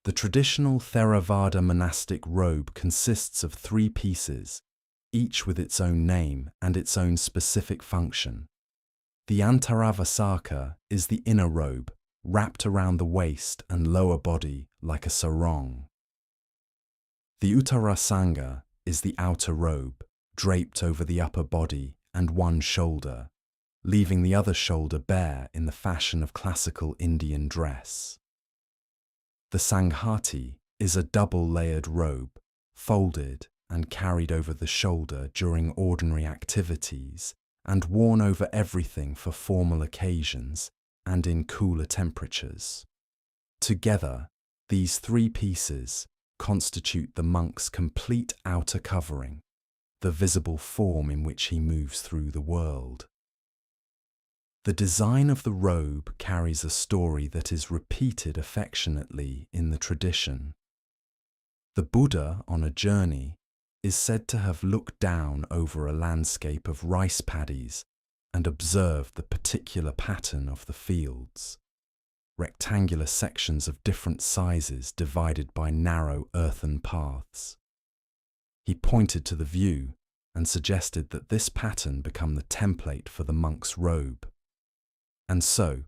Speaker 1: The traditional Theravada monastic robe consists of 3 pieces, each with its own name and its own specific function. The Antaravasaka is the inner robe, wrapped around the waist and lower body like a sarong. The Uttarasanga is the outer robe, draped over the upper body and one shoulder, leaving the other shoulder bare in the fashion of classical Indian dress. The Sanghati is a double-layered robe, folded and carried over the shoulder during ordinary activities and worn over everything for formal occasions and in cooler temperatures. Together, these 3 pieces constitute the monk's complete outer covering, the visible form in which he moves through the world. The design of the robe carries a story that is repeated affectionately in the tradition. The Buddha on a journey is said to have looked down over a landscape of rice paddies and observed the particular pattern of the fields, rectangular sections of different sizes divided by narrow earthen paths. He pointed to the view and suggested that this pattern become the template for the monk's robe. And so,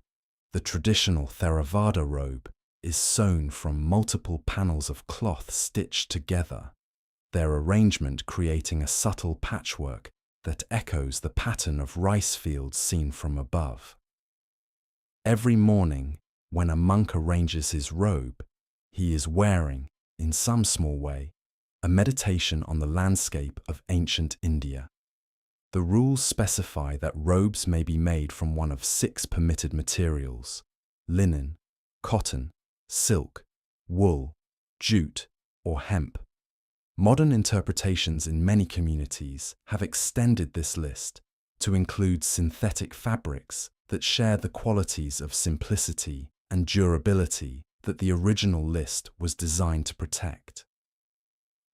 Speaker 1: the traditional Theravada robe is sewn from multiple panels of cloth stitched together, their arrangement creating a subtle patchwork that echoes the pattern of rice fields seen from above. Every morning, when a monk arranges his robe, he is wearing, in some small way, a meditation on the landscape of ancient India. The rules specify that robes may be made from one of 6 permitted materials: linen, cotton, silk, wool, jute, or hemp. Modern interpretations in many communities have extended this list to include synthetic fabrics that share the qualities of simplicity and durability that the original list was designed to protect.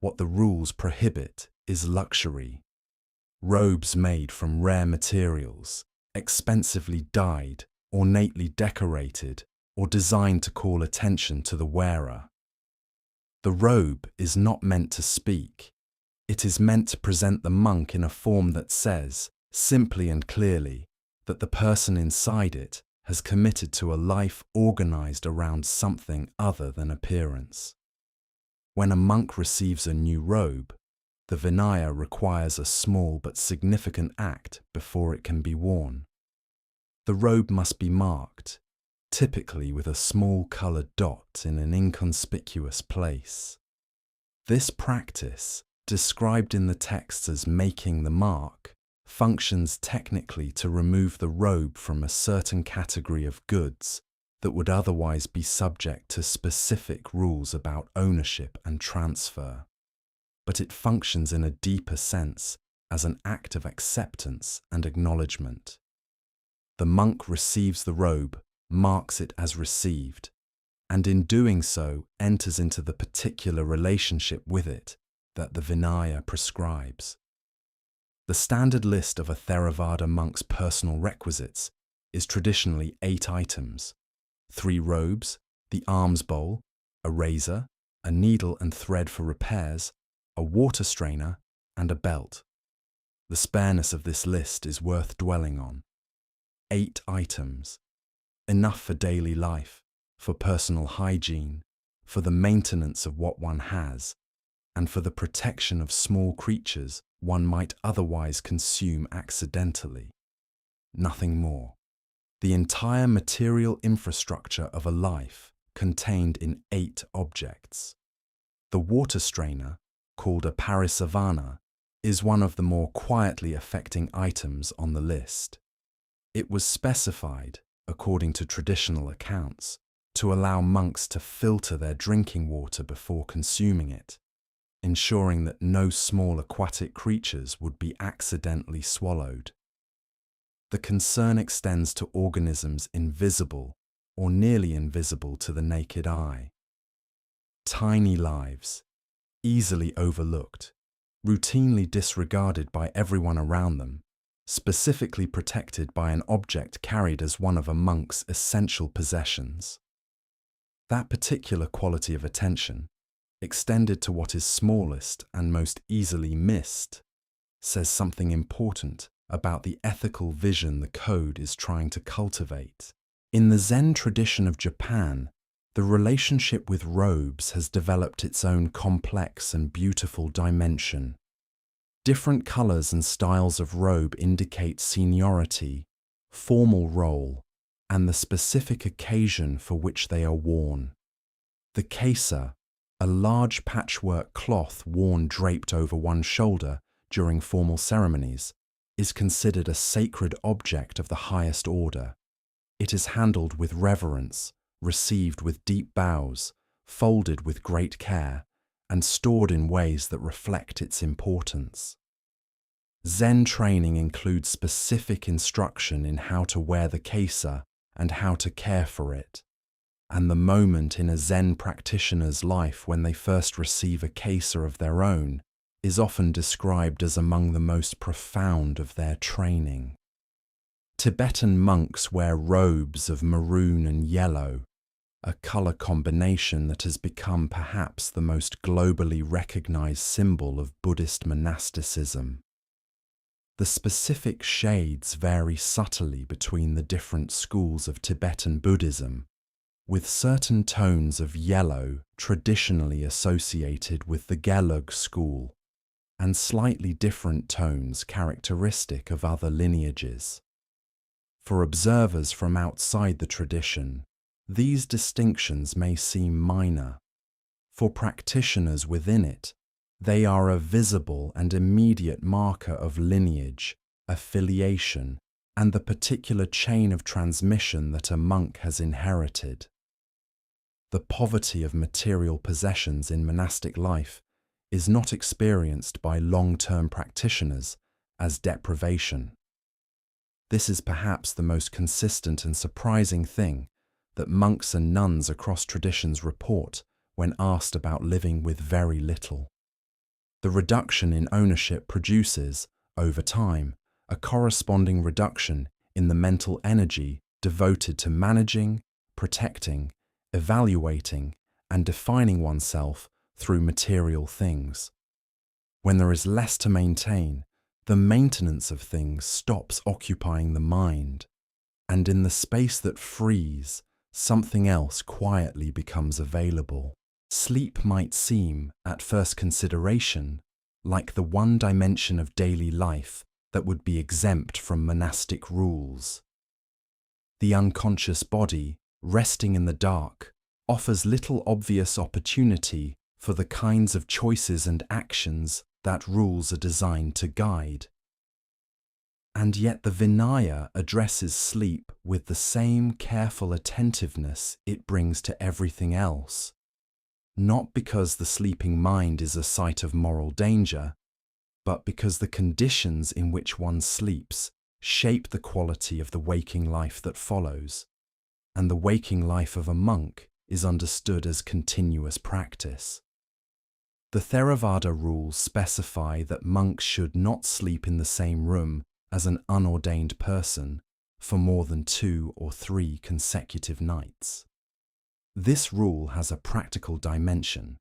Speaker 1: What the rules prohibit is luxury. Robes made from rare materials, expensively dyed, ornately decorated, or designed to call attention to the wearer. The robe is not meant to speak. It is meant to present the monk in a form that says, simply and clearly, that the person inside it has committed to a life organized around something other than appearance. When a monk receives a new robe, the Vinaya requires a small but significant act before it can be worn. The robe must be marked, typically with a small coloured dot in an inconspicuous place. This practice, described in the texts as making the mark, functions technically to remove the robe from a certain category of goods that would otherwise be subject to specific rules about ownership and transfer. But it functions in a deeper sense as an act of acceptance and acknowledgement. The monk receives the robe, marks it as received, and in doing so enters into the particular relationship with it that the Vinaya prescribes. The standard list of a Theravada monk's personal requisites is traditionally 8 items: 3 robes, the alms bowl, a razor, a needle and thread for repairs, a water strainer, and a belt. The spareness of this list is worth dwelling on. 8 items, enough for daily life, for personal hygiene, for the maintenance of what one has, and for the protection of small creatures one might otherwise consume accidentally. Nothing more. The entire material infrastructure of a life contained in 8 objects. The water strainer, called a parisavana, is one of the more quietly affecting items on the list. It was specified, according to traditional accounts, to allow monks to filter their drinking water before consuming it, ensuring that no small aquatic creatures would be accidentally swallowed. The concern extends to organisms invisible or nearly invisible to the naked eye. Tiny lives, easily overlooked, routinely disregarded by everyone around them, specifically protected by an object carried as one of a monk's essential possessions. That particular quality of attention, extended to what is smallest and most easily missed, says something important about the ethical vision the code is trying to cultivate. In the Zen tradition of Japan, the relationship with robes has developed its own complex and beautiful dimension. Different colors and styles of robe indicate seniority, formal role, and the specific occasion for which they are worn. The kesa, a large patchwork cloth worn draped over one shoulder during formal ceremonies, is considered a sacred object of the highest order. It is handled with reverence, received with deep bows, folded with great care, and stored in ways that reflect its importance. Zen training includes specific instruction in how to wear the kesa and how to care for it. And the moment in a Zen practitioner's life when they first receive a kesa of their own is often described as among the most profound of their training. Tibetan monks wear robes of maroon and yellow, a color combination that has become perhaps the most globally recognized symbol of Buddhist monasticism. The specific shades vary subtly between the different schools of Tibetan Buddhism, with certain tones of yellow traditionally associated with the Gelug school, and slightly different tones characteristic of other lineages. For observers from outside the tradition, these distinctions may seem minor. For practitioners within it, they are a visible and immediate marker of lineage, affiliation, and the particular chain of transmission that a monk has inherited. The poverty of material possessions in monastic life is not experienced by long-term practitioners as deprivation. This is perhaps the most consistent and surprising thing that monks and nuns across traditions report when asked about living with very little. The reduction in ownership produces, over time, a corresponding reduction in the mental energy devoted to managing, protecting, evaluating, and defining oneself through material things. When there is less to maintain, the maintenance of things stops occupying the mind, and in the space that frees, something else quietly becomes available. Sleep might seem, at first consideration, like the one dimension of daily life that would be exempt from monastic rules. The unconscious body, resting in the dark, offers little obvious opportunity for the kinds of choices and actions that rules are designed to guide. And yet the Vinaya addresses sleep with the same careful attentiveness it brings to everything else, not because the sleeping mind is a site of moral danger, but because the conditions in which one sleeps shape the quality of the waking life that follows, and the waking life of a monk is understood as continuous practice. The Theravada rules specify that monks should not sleep in the same room as an unordained person for more than 2 or 3 consecutive nights. This rule has a practical dimension.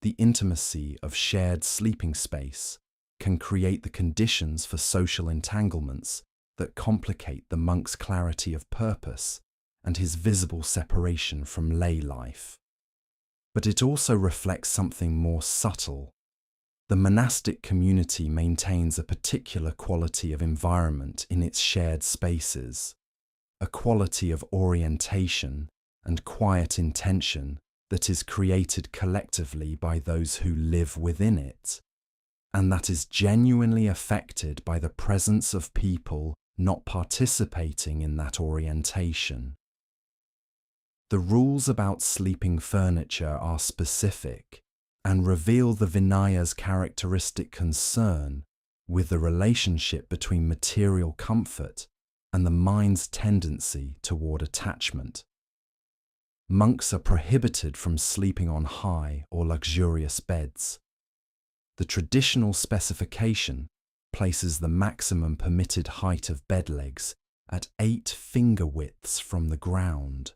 Speaker 1: The intimacy of shared sleeping space can create the conditions for social entanglements that complicate the monk's clarity of purpose and his visible separation from lay life. But it also reflects something more subtle. The monastic community maintains a particular quality of environment in its shared spaces, a quality of orientation and quiet intention that is created collectively by those who live within it, and that is genuinely affected by the presence of people not participating in that orientation. The rules about sleeping furniture are specific and reveal the Vinaya's characteristic concern with the relationship between material comfort and the mind's tendency toward attachment. Monks are prohibited from sleeping on high or luxurious beds. The traditional specification places the maximum permitted height of bed legs at 8 finger widths from the ground,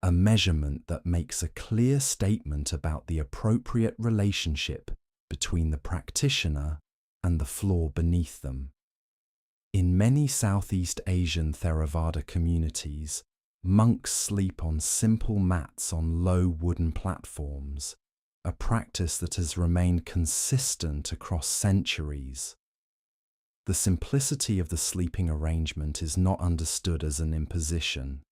Speaker 1: a measurement that makes a clear statement about the appropriate relationship between the practitioner and the floor beneath them. In many Southeast Asian Theravada communities, monks sleep on simple mats on low wooden platforms, a practice that has remained consistent across centuries. The simplicity of the sleeping arrangement is not understood as an imposition.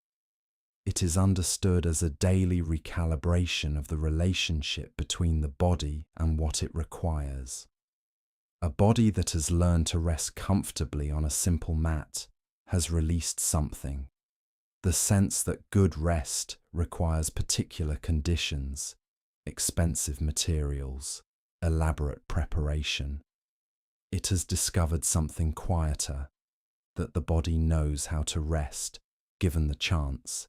Speaker 1: It is understood as a daily recalibration of the relationship between the body and what it requires. A body that has learned to rest comfortably on a simple mat has released something. The sense that good rest requires particular conditions, expensive materials, elaborate preparation. It has discovered something quieter, that the body knows how to rest, given the chance,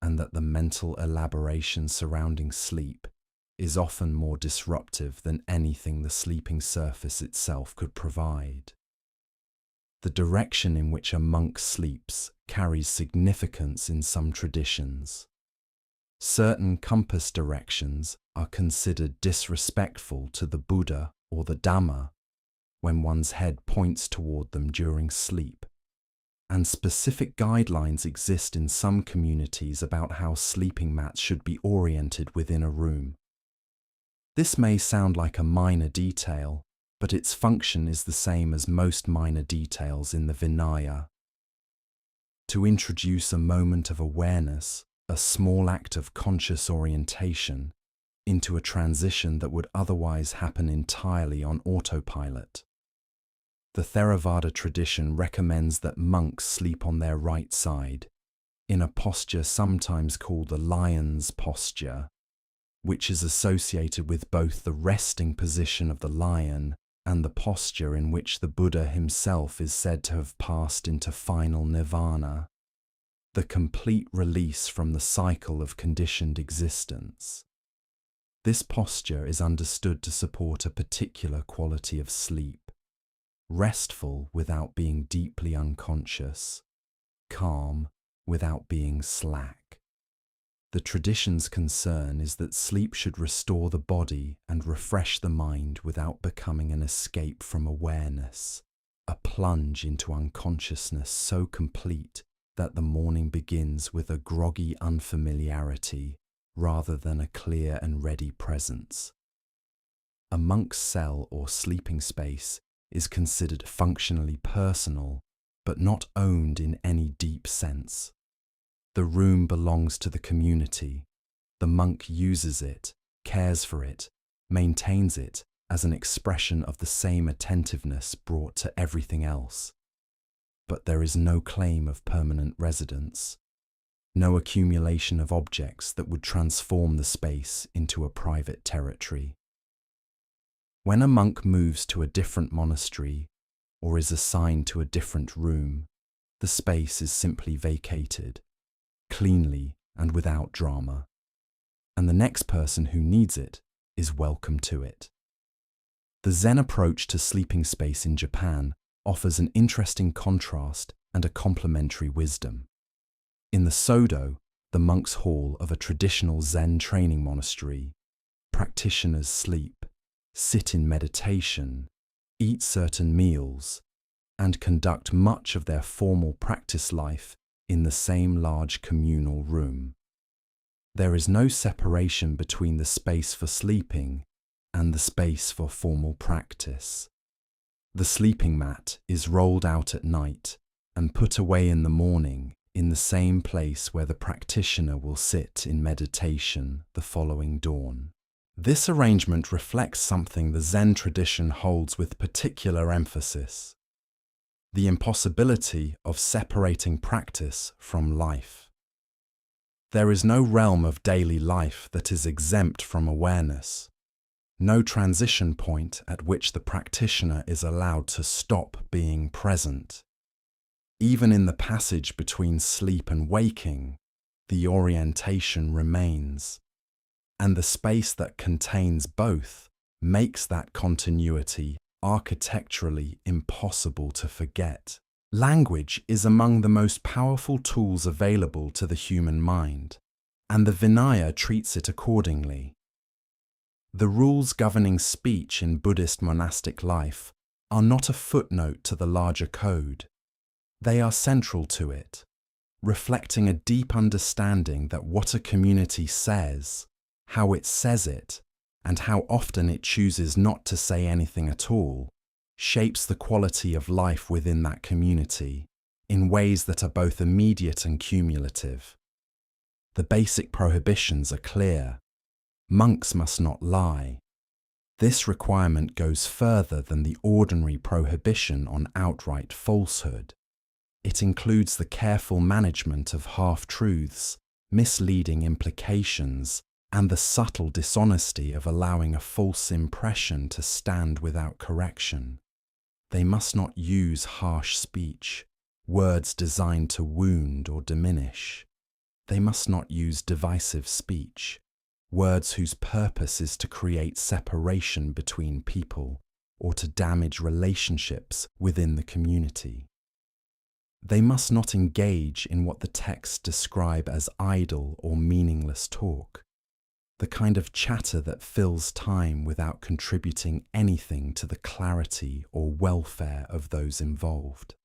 Speaker 1: and that the mental elaboration surrounding sleep is often more disruptive than anything the sleeping surface itself could provide. The direction in which a monk sleeps carries significance in some traditions. Certain compass directions are considered disrespectful to the Buddha or the Dhamma when one's head points toward them during sleep, and specific guidelines exist in some communities about how sleeping mats should be oriented within a room. This may sound like a minor detail, but its function is the same as most minor details in the Vinaya. To introduce a moment of awareness, a small act of conscious orientation, into a transition that would otherwise happen entirely on autopilot. The Theravada tradition recommends that monks sleep on their right side, in a posture sometimes called the lion's posture, which is associated with both the resting position of the lion and the posture in which the Buddha himself is said to have passed into final nirvana, the complete release from the cycle of conditioned existence. This posture is understood to support a particular quality of sleep. Restful without being deeply unconscious, calm without being slack. The tradition's concern is that sleep should restore the body and refresh the mind without becoming an escape from awareness, a plunge into unconsciousness so complete that the morning begins with a groggy unfamiliarity rather than a clear and ready presence. A monk's cell or sleeping space is considered functionally personal, but not owned in any deep sense. The room belongs to the community. The monk uses it, cares for it, maintains it as an expression of the same attentiveness brought to everything else. But there is no claim of permanent residence, no accumulation of objects that would transform the space into a private territory. When a monk moves to a different monastery or is assigned to a different room, the space is simply vacated, cleanly and without drama, and the next person who needs it is welcome to it. The Zen approach to sleeping space in Japan offers an interesting contrast and a complementary wisdom. In the Sodo, the monk's hall of a traditional Zen training monastery, practitioners sleep, sit in meditation, eat certain meals, and conduct much of their formal practice life in the same large communal room. There is no separation between the space for sleeping and the space for formal practice. The sleeping mat is rolled out at night and put away in the morning in the same place where the practitioner will sit in meditation the following dawn. This arrangement reflects something the Zen tradition holds with particular emphasis: the impossibility of separating practice from life. There is no realm of daily life that is exempt from awareness, no transition point at which the practitioner is allowed to stop being present. Even in the passage between sleep and waking, the orientation remains, and the space that contains both makes that continuity architecturally impossible to forget. Language is among the most powerful tools available to the human mind, and the Vinaya treats it accordingly. The rules governing speech in Buddhist monastic life are not a footnote to the larger code. They are central to it, reflecting a deep understanding that what a community says, how it says it, and how often it chooses not to say anything at all, shapes the quality of life within that community in ways that are both immediate and cumulative. The basic prohibitions are clear. Monks must not lie. This requirement goes further than the ordinary prohibition on outright falsehood. It includes the careful management of half-truths, misleading implications, and the subtle dishonesty of allowing a false impression to stand without correction. They must not use harsh speech, words designed to wound or diminish. They must not use divisive speech, words whose purpose is to create separation between people or to damage relationships within the community. They must not engage in what the texts describe as idle or meaningless talk, the kind of chatter that fills time without contributing anything to the clarity or welfare of those involved.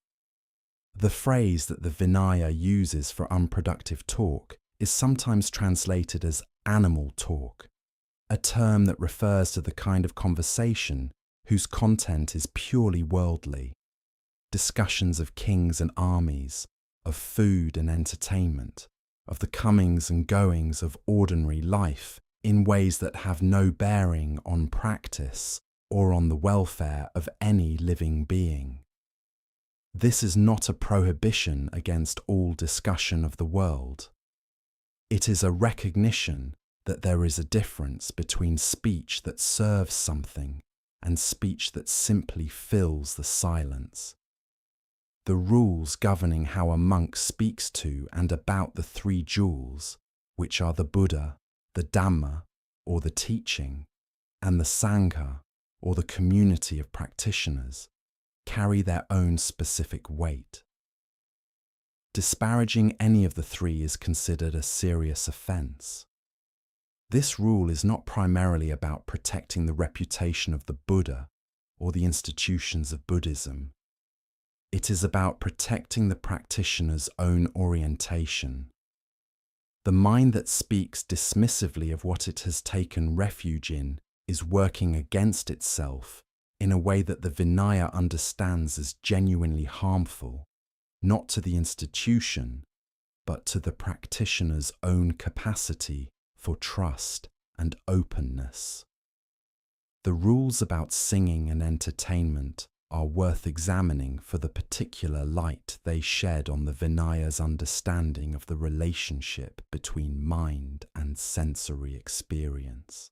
Speaker 1: The phrase that the Vinaya uses for unproductive talk is sometimes translated as animal talk, a term that refers to the kind of conversation whose content is purely worldly. Discussions of kings and armies, of food and entertainment, of the comings and goings of ordinary life in ways that have no bearing on practice or on the welfare of any living being. This is not a prohibition against all discussion of the world. It is a recognition that there is a difference between speech that serves something and speech that simply fills the silence. The rules governing how a monk speaks to and about the three jewels, which are the Buddha, the Dhamma, or the teaching, and the Sangha, or the community of practitioners, carry their own specific weight. Disparaging any of the three is considered a serious offense. This rule is not primarily about protecting the reputation of the Buddha or the institutions of Buddhism. It is about protecting the practitioner's own orientation. The mind that speaks dismissively of what it has taken refuge in is working against itself in a way that the Vinaya understands as genuinely harmful, not to the institution, but to the practitioner's own capacity for trust and openness. The rules about singing and entertainment are worth examining for the particular light they shed on the Vinaya's understanding of the relationship between mind and sensory experience.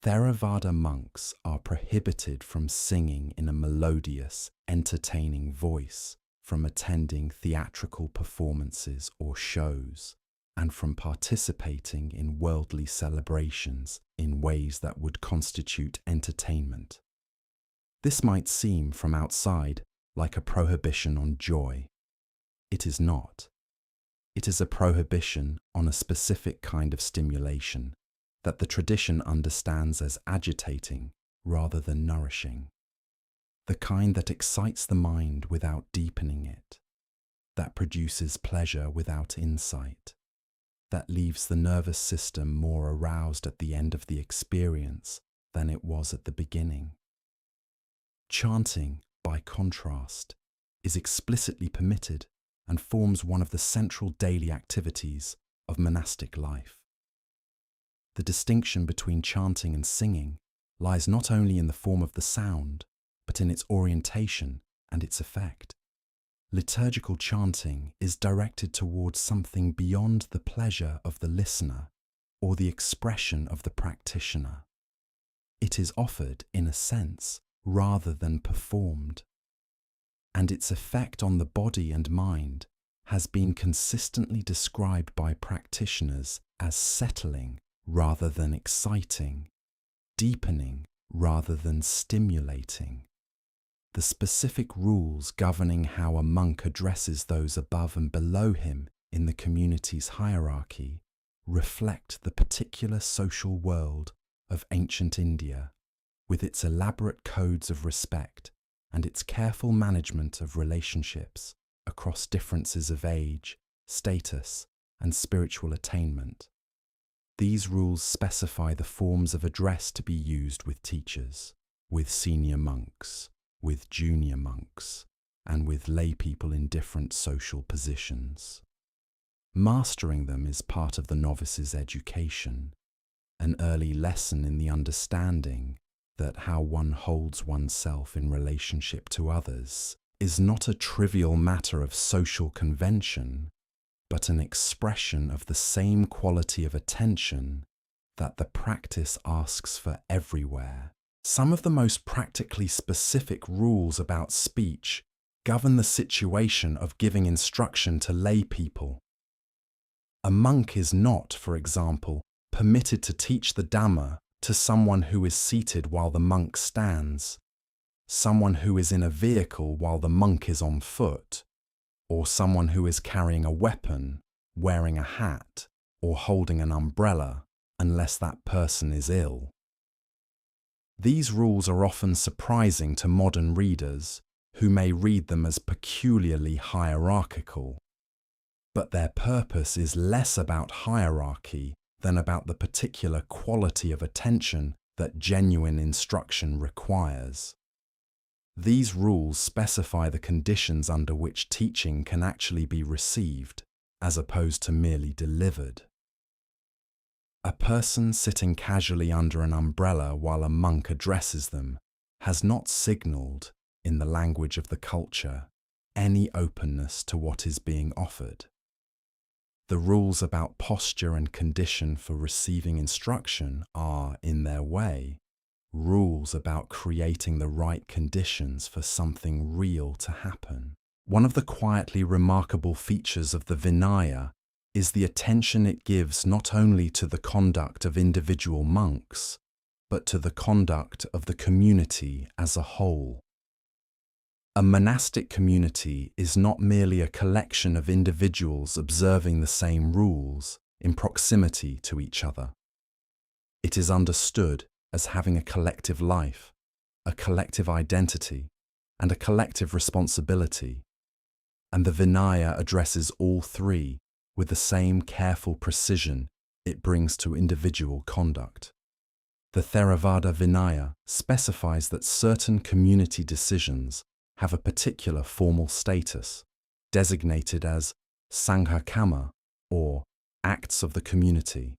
Speaker 1: Theravada monks are prohibited from singing in a melodious, entertaining voice, from attending theatrical performances or shows, and from participating in worldly celebrations in ways that would constitute entertainment. This might seem from outside like a prohibition on joy. It is not. It is a prohibition on a specific kind of stimulation that the tradition understands as agitating rather than nourishing. The kind that excites the mind without deepening it, that produces pleasure without insight, that leaves the nervous system more aroused at the end of the experience than it was at the beginning. Chanting, by contrast, is explicitly permitted and forms one of the central daily activities of monastic life. The distinction between chanting and singing lies not only in the form of the sound, but in its orientation and its effect. Liturgical chanting is directed towards something beyond the pleasure of the listener or the expression of the practitioner. It is offered, in a sense, rather than performed, and its effect on the body and mind has been consistently described by practitioners as settling rather than exciting, deepening rather than stimulating. The specific rules governing how a monk addresses those above and below him in the community's hierarchy reflect the particular social world of ancient India, with its elaborate codes of respect and its careful management of relationships across differences of age, status, and spiritual attainment. These rules specify the forms of address to be used with teachers, with senior monks, with junior monks, and with lay people in different social positions. Mastering them is part of the novice's education, an early lesson in the understanding that how one holds oneself in relationship to others is not a trivial matter of social convention, but an expression of the same quality of attention that the practice asks for everywhere. Some of the most practically specific rules about speech govern the situation of giving instruction to lay people. A monk is not, for example, permitted to teach the Dhamma to someone who is seated while the monk stands, someone who is in a vehicle while the monk is on foot, or someone who is carrying a weapon, wearing a hat, or holding an umbrella, unless that person is ill. These rules are often surprising to modern readers, who may read them as peculiarly hierarchical. But their purpose is less about hierarchy than about the particular quality of attention that genuine instruction requires. These rules specify the conditions under which teaching can actually be received, as opposed to merely delivered. A person sitting casually under an umbrella while a monk addresses them has not signalled, in the language of the culture, any openness to what is being offered. The rules about posture and condition for receiving instruction are, in their way, rules about creating the right conditions for something real to happen. One of the quietly remarkable features of the Vinaya is the attention it gives not only to the conduct of individual monks, but to the conduct of the community as a whole. A monastic community is not merely a collection of individuals observing the same rules in proximity to each other. It is understood as having a collective life, a collective identity, and a collective responsibility, and the Vinaya addresses all three with the same careful precision it brings to individual conduct. The Theravada Vinaya specifies that certain community decisions have a particular formal status, designated as Sangha Kamma, or acts of the community.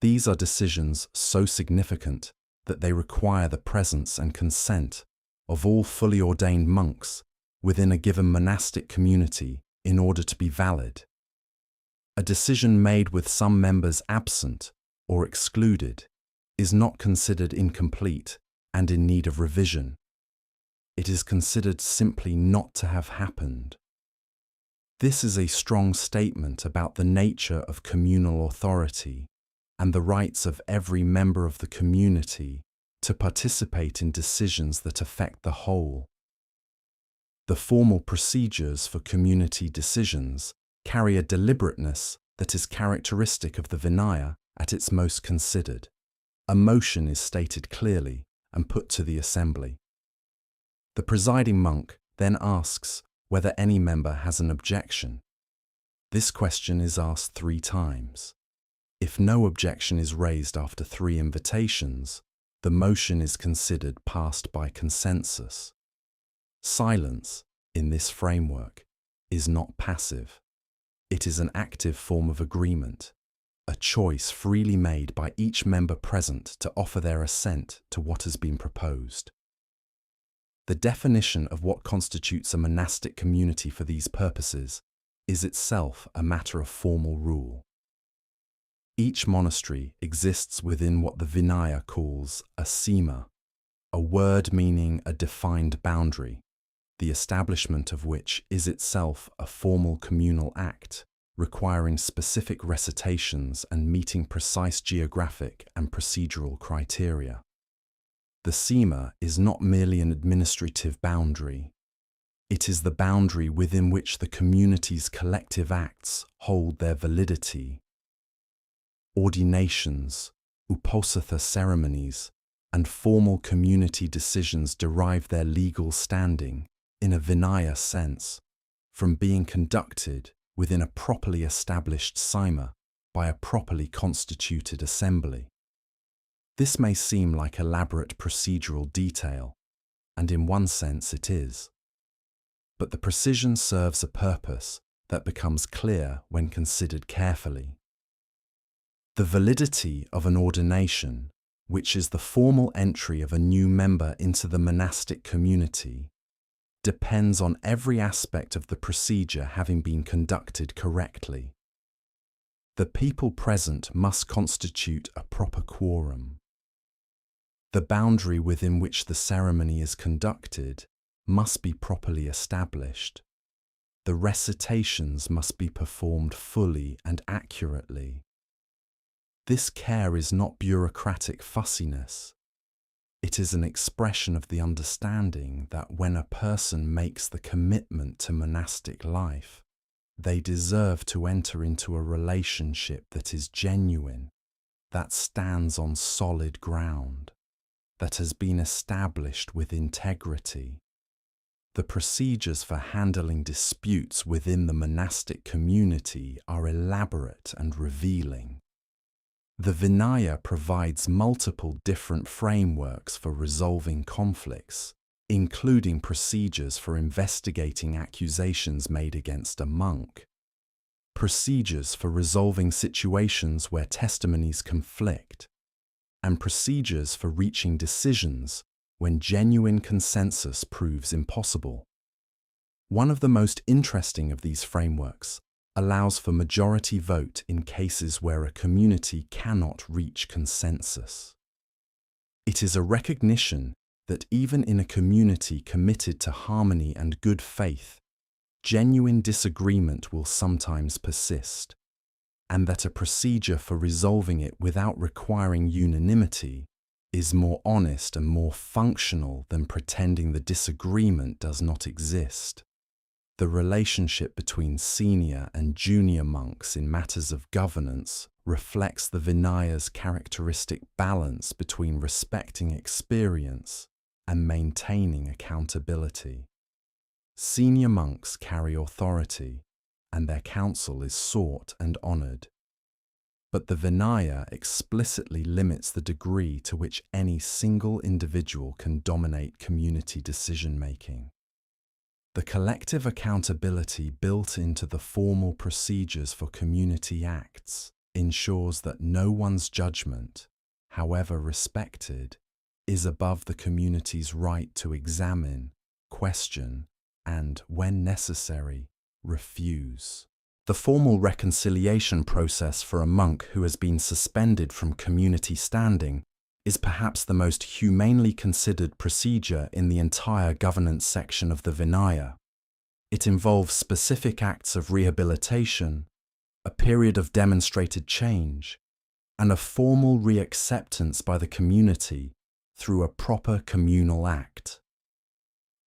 Speaker 1: These are decisions so significant that they require the presence and consent of all fully ordained monks within a given monastic community in order to be valid. A decision made with some members absent or excluded is not considered incomplete and in need of revision. It is considered simply not to have happened. This is a strong statement about the nature of communal authority and the rights of every member of the community to participate in decisions that affect the whole. The formal procedures for community decisions carry a deliberateness that is characteristic of the Vinaya at its most considered. A motion is stated clearly and put to the assembly. The presiding monk then asks whether any member has an objection. This question is asked 3 times. If no objection is raised after 3 invitations, the motion is considered passed by consensus. Silence, in this framework, is not passive. It is an active form of agreement, a choice freely made by each member present to offer their assent to what has been proposed. The definition of what constitutes a monastic community for these purposes is itself a matter of formal rule. Each monastery exists within what the Vinaya calls a sima, a word meaning a defined boundary, the establishment of which is itself a formal communal act, requiring specific recitations and meeting precise geographic and procedural criteria. The sima is not merely an administrative boundary. It is the boundary within which the community's collective acts hold their validity. Ordinations, uposatha ceremonies, and formal community decisions derive their legal standing, in a Vinaya sense, from being conducted within a properly established sima by a properly constituted assembly. This may seem like elaborate procedural detail, and in one sense it is. But the precision serves a purpose that becomes clear when considered carefully. The validity of an ordination, which is the formal entry of a new member into the monastic community, depends on every aspect of the procedure having been conducted correctly. The people present must constitute a proper quorum. The boundary within which the ceremony is conducted must be properly established. The recitations must be performed fully and accurately. This care is not bureaucratic fussiness. It is an expression of the understanding that when a person makes the commitment to monastic life, they deserve to enter into a relationship that is genuine, that stands on solid ground, that has been established with integrity. The procedures for handling disputes within the monastic community are elaborate and revealing. The Vinaya provides multiple different frameworks for resolving conflicts, including procedures for investigating accusations made against a monk, procedures for resolving situations where testimonies conflict, and procedures for reaching decisions when genuine consensus proves impossible. One of the most interesting of these frameworks allows for majority vote in cases where a community cannot reach consensus. It is a recognition that even in a community committed to harmony and good faith, genuine disagreement will sometimes persist, and that a procedure for resolving it without requiring unanimity is more honest and more functional than pretending the disagreement does not exist. The relationship between senior and junior monks in matters of governance reflects the Vinaya's characteristic balance between respecting experience and maintaining accountability. Senior monks carry authority, and their counsel is sought and honored. But the Vinaya explicitly limits the degree to which any single individual can dominate community decision-making. The collective accountability built into the formal procedures for community acts ensures that no one's judgment, however respected, is above the community's right to examine, question, and, when necessary, refuse. The formal reconciliation process for a monk who has been suspended from community standing is perhaps the most humanely considered procedure in the entire governance section of the Vinaya. It involves specific acts of rehabilitation, a period of demonstrated change, and a formal reacceptance by the community through a proper communal act.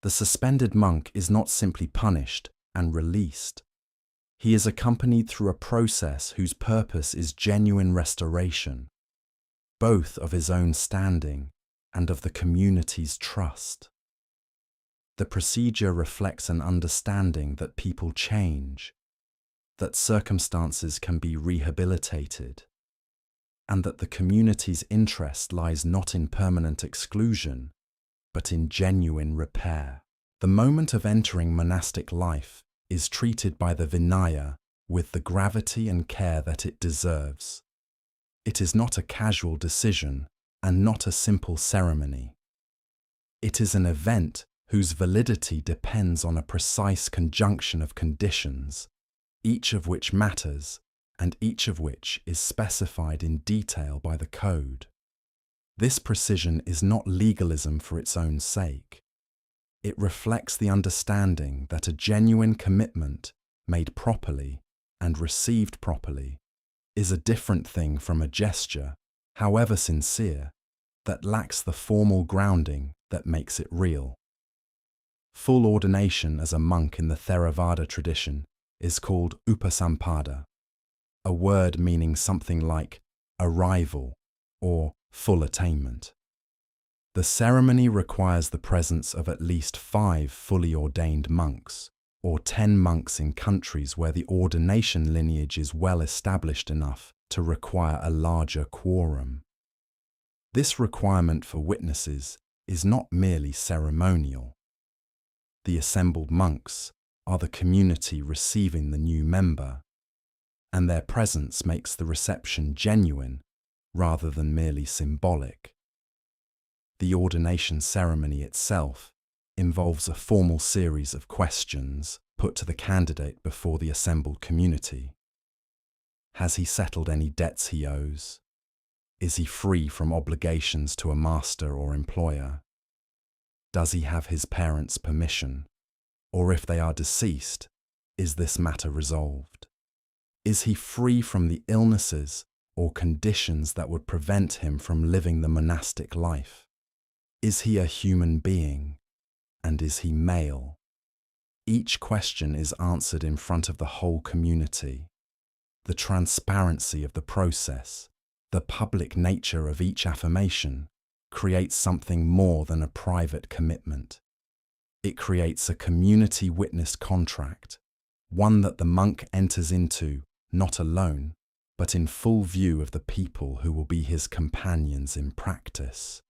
Speaker 1: The suspended monk is not simply punished and released. He is accompanied through a process whose purpose is genuine restoration, both of his own standing and of the community's trust. The procedure reflects an understanding that people change, that circumstances can be rehabilitated, and that the community's interest lies not in permanent exclusion, but in genuine repair. The moment of entering monastic life is treated by the Vinaya with the gravity and care that it deserves. It is not a casual decision and not a simple ceremony. It is an event whose validity depends on a precise conjunction of conditions, each of which matters and each of which is specified in detail by the code. This precision is not legalism for its own sake. It reflects the understanding that a genuine commitment made properly and received properly is a different thing from a gesture, however sincere, that lacks the formal grounding that makes it real. Full ordination as a monk in the Theravada tradition is called upasampada, a word meaning something like arrival or full attainment. The ceremony requires the presence of at least 5 fully ordained monks, or 10 monks in countries where the ordination lineage is well established enough to require a larger quorum. This requirement for witnesses is not merely ceremonial. The assembled monks are the community receiving the new member, and their presence makes the reception genuine rather than merely symbolic. The ordination ceremony itself involves a formal series of questions put to the candidate before the assembled community. Has he settled any debts he owes? Is he free from obligations to a master or employer? Does he have his parents' permission? Or if they are deceased, is this matter resolved? Is he free from the illnesses or conditions that would prevent him from living the monastic life? Is he a human being? And is he male? Each question is answered in front of the whole community. The transparency of the process, the public nature of each affirmation, creates something more than a private commitment. It creates a community witness contract, one that the monk enters into not alone, but in full view of the people who will be his companions in practice.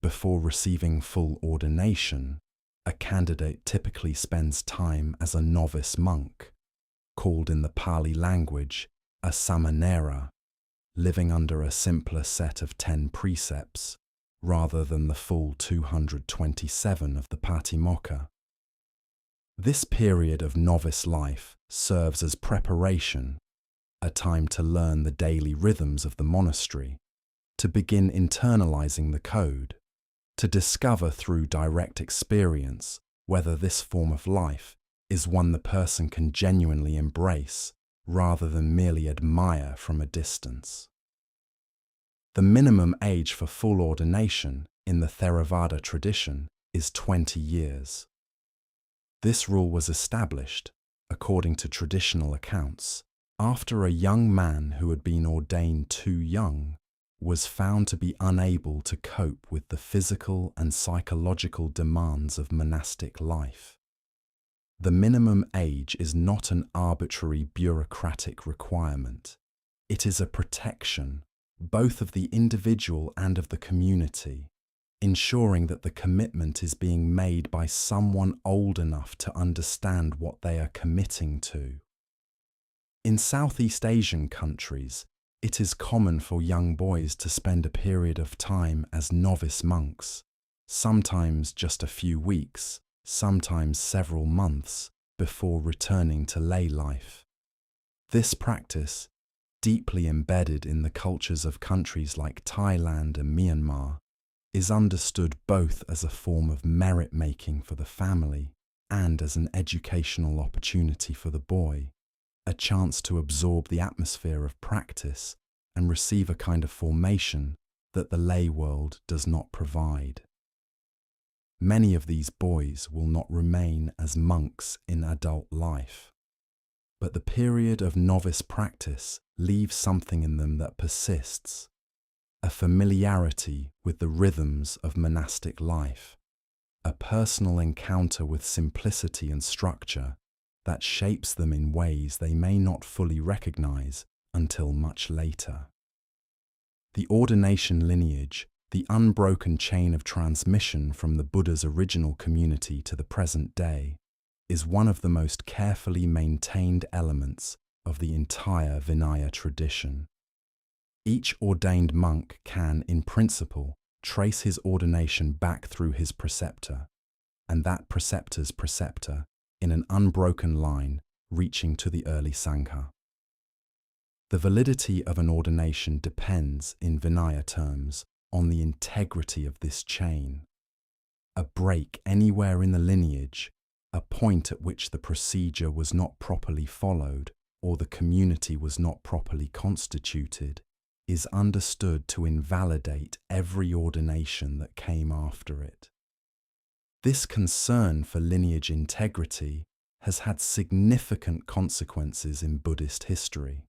Speaker 1: Before receiving full ordination, a candidate typically spends time as a novice monk, called in the Pali language a samanera, living under a simpler set of 10 precepts, rather than the full 227 of the Patimokkha. This period of novice life serves as preparation, a time to learn the daily rhythms of the monastery, to begin internalizing the code, to discover through direct experience whether this form of life is one the person can genuinely embrace rather than merely admire from a distance. The minimum age for full ordination in the Theravada tradition is 20 years. This rule was established, according to traditional accounts, after a young man who had been ordained too young was found to be unable to cope with the physical and psychological demands of monastic life. The minimum age is not an arbitrary bureaucratic requirement. It is a protection, both of the individual and of the community, ensuring that the commitment is being made by someone old enough to understand what they are committing to. In Southeast Asian countries, it is common for young boys to spend a period of time as novice monks, sometimes just a few weeks, sometimes several months, before returning to lay life. This practice, deeply embedded in the cultures of countries like Thailand and Myanmar, is understood both as a form of merit-making for the family and as an educational opportunity for the boy, a chance to absorb the atmosphere of practice and receive a kind of formation that the lay world does not provide. Many of these boys will not remain as monks in adult life, but the period of novice practice leaves something in them that persists, a familiarity with the rhythms of monastic life, a personal encounter with simplicity and structure, that shapes them in ways they may not fully recognize until much later. The ordination lineage, the unbroken chain of transmission from the Buddha's original community to the present day, is one of the most carefully maintained elements of the entire Vinaya tradition. Each ordained monk can, in principle, trace his ordination back through his preceptor, and that preceptor's preceptor, in an unbroken line reaching to the early Sangha. The validity of an ordination depends, in Vinaya terms, on the integrity of this chain. A break anywhere in the lineage, a point at which the procedure was not properly followed or the community was not properly constituted, is understood to invalidate every ordination that came after it. This concern for lineage integrity has had significant consequences in Buddhist history.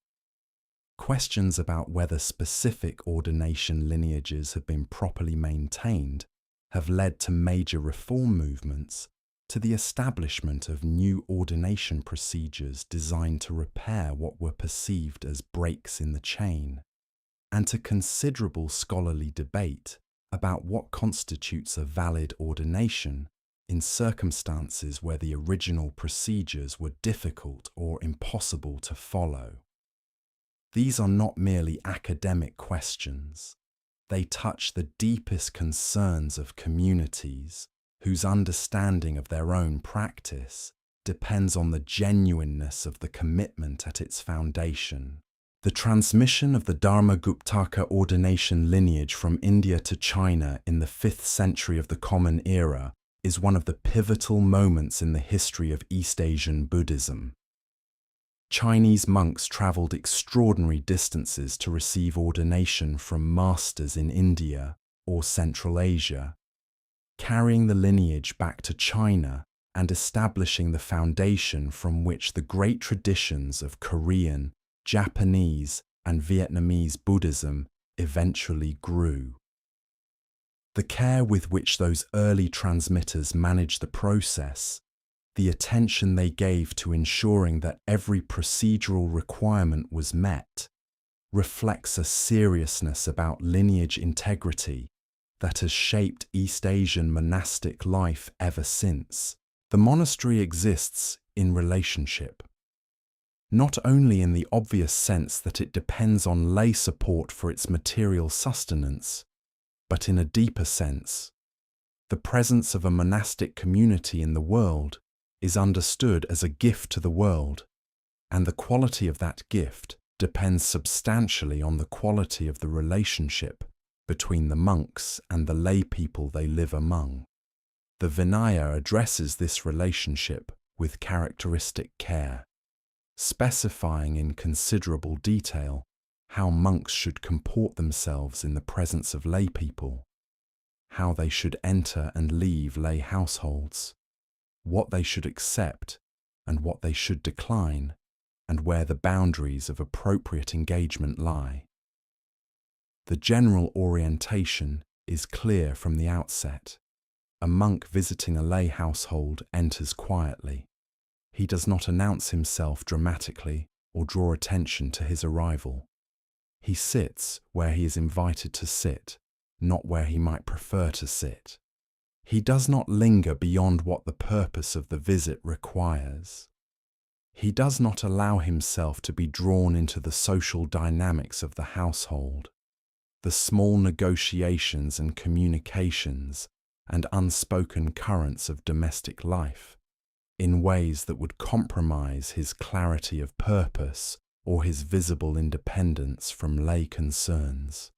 Speaker 1: Questions about whether specific ordination lineages have been properly maintained have led to major reform movements, to the establishment of new ordination procedures designed to repair what were perceived as breaks in the chain, and to considerable scholarly debate about what constitutes a valid ordination in circumstances where the original procedures were difficult or impossible to follow. These are not merely academic questions. They touch the deepest concerns of communities whose understanding of their own practice depends on the genuineness of the commitment at its foundation. The transmission of the Dharmaguptaka ordination lineage from India to China in the 5th century of the Common Era is one of the pivotal moments in the history of East Asian Buddhism. Chinese monks travelled extraordinary distances to receive ordination from masters in India or Central Asia, carrying the lineage back to China and establishing the foundation from which the great traditions of Korean, Japanese, and Vietnamese Buddhism eventually grew. The care with which those early transmitters managed the process, the attention they gave to ensuring that every procedural requirement was met, reflects a seriousness about lineage integrity that has shaped East Asian monastic life ever since. The monastery exists in relationship, not only in the obvious sense that it depends on lay support for its material sustenance, but in a deeper sense. The presence of a monastic community in the world is understood as a gift to the world, and the quality of that gift depends substantially on the quality of the relationship between the monks and the lay people they live among. The Vinaya addresses this relationship with characteristic care, specifying in considerable detail how monks should comport themselves in the presence of lay people, how they should enter and leave lay households, what they should accept and what they should decline, and where the boundaries of appropriate engagement lie. The general orientation is clear from the outset. A monk visiting a lay household enters quietly. He does not announce himself dramatically or draw attention to his arrival. He sits where he is invited to sit, not where he might prefer to sit. He does not linger beyond what the purpose of the visit requires. He does not allow himself to be drawn into the social dynamics of the household, the small negotiations and communications and unspoken currents of domestic life, in ways that would compromise his clarity of purpose or his visible independence from lay concerns.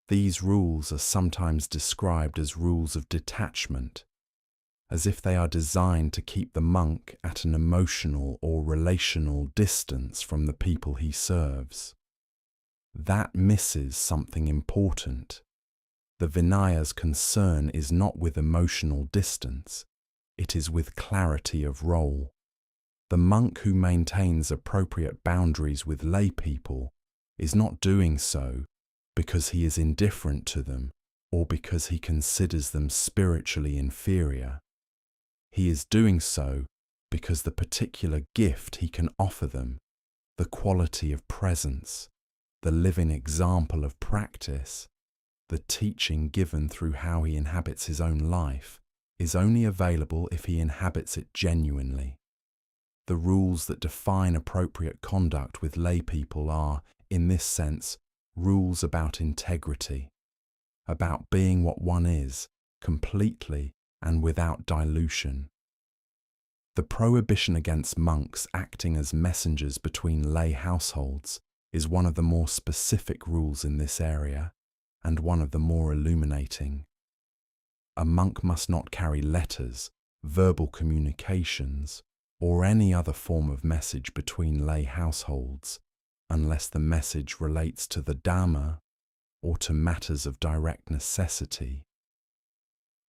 Speaker 1: These rules are sometimes described as rules of detachment, as if they are designed to keep the monk at an emotional or relational distance from the people he serves. That misses something important. The Vinaya's concern is not with emotional distance, it is with clarity of role. The monk who maintains appropriate boundaries with lay people is not doing so because he is indifferent to them or because he considers them spiritually inferior. He is doing so because the particular gift he can offer them, the quality of presence, the living example of practice, the teaching given through how he inhabits his own life, is only available if he inhabits it genuinely. The rules that define appropriate conduct with lay people are, in this sense, rules about integrity, about being what one is, completely and without dilution. The prohibition against monks acting as messengers between lay households is one of the more specific rules in this area, and one of the more illuminating. A monk must not carry letters, verbal communications, or any other form of message between lay households, unless the message relates to the Dhamma or to matters of direct necessity.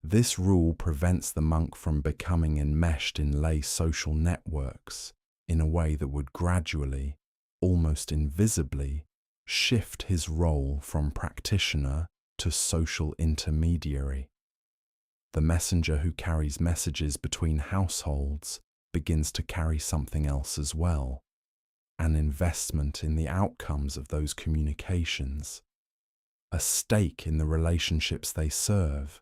Speaker 1: This rule prevents the monk from becoming enmeshed in lay social networks in a way that would gradually, almost invisibly, shift his role from practitioner to social intermediary. The messenger who carries messages between households begins to carry something else as well, an investment in the outcomes of those communications, a stake in the relationships they serve,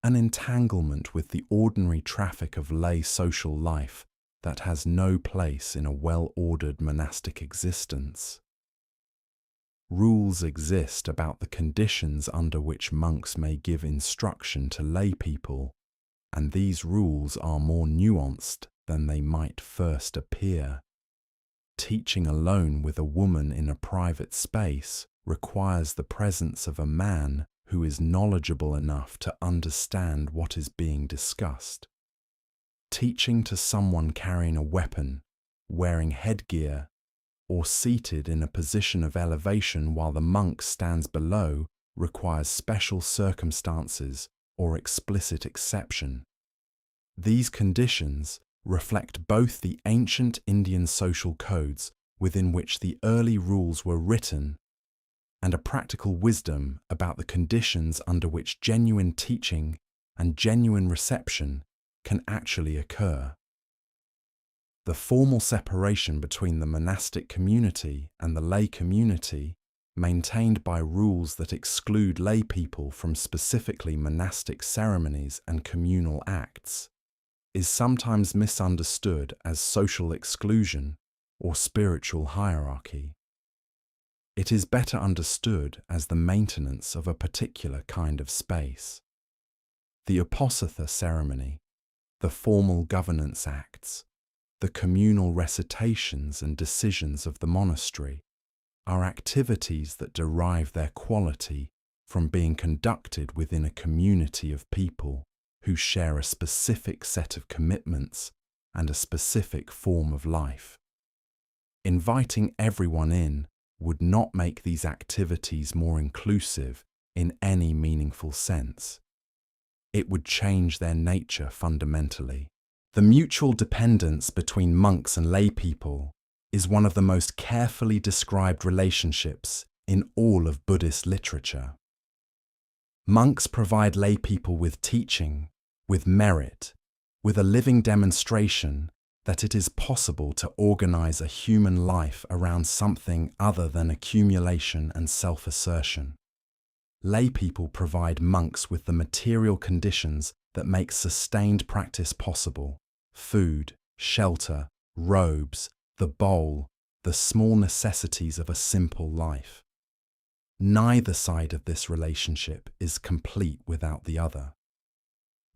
Speaker 1: an entanglement with the ordinary traffic of lay social life that has no place in a well-ordered monastic existence. Rules exist about the conditions under which monks may give instruction to lay people, and these rules are more nuanced than they might first appear. Teaching alone with a woman in a private space requires the presence of a man who is knowledgeable enough to understand what is being discussed. Teaching to someone carrying a weapon, wearing headgear, or seated in a position of elevation while the monk stands below requires special circumstances or explicit exception. These conditions reflect both the ancient Indian social codes within which the early rules were written and a practical wisdom about the conditions under which genuine teaching and genuine reception can actually occur. The formal separation between the monastic community and the lay community, maintained by rules that exclude lay people from specifically monastic ceremonies and communal acts, is sometimes misunderstood as social exclusion or spiritual hierarchy. It is better understood as the maintenance of a particular kind of space. The Uposatha ceremony, the formal governance acts, the communal recitations and decisions of the monastery are activities that derive their quality from being conducted within a community of people who share a specific set of commitments and a specific form of life. Inviting everyone in would not make these activities more inclusive in any meaningful sense. It would change their nature fundamentally. The mutual dependence between monks and lay people is one of the most carefully described relationships in all of Buddhist literature. Monks provide lay people with teaching, with merit, with a living demonstration that it is possible to organize a human life around something other than accumulation and self-assertion. Lay people provide monks with the material conditions that make sustained practice possible: food, shelter, robes, the bowl, the small necessities of a simple life. Neither side of this relationship is complete without the other.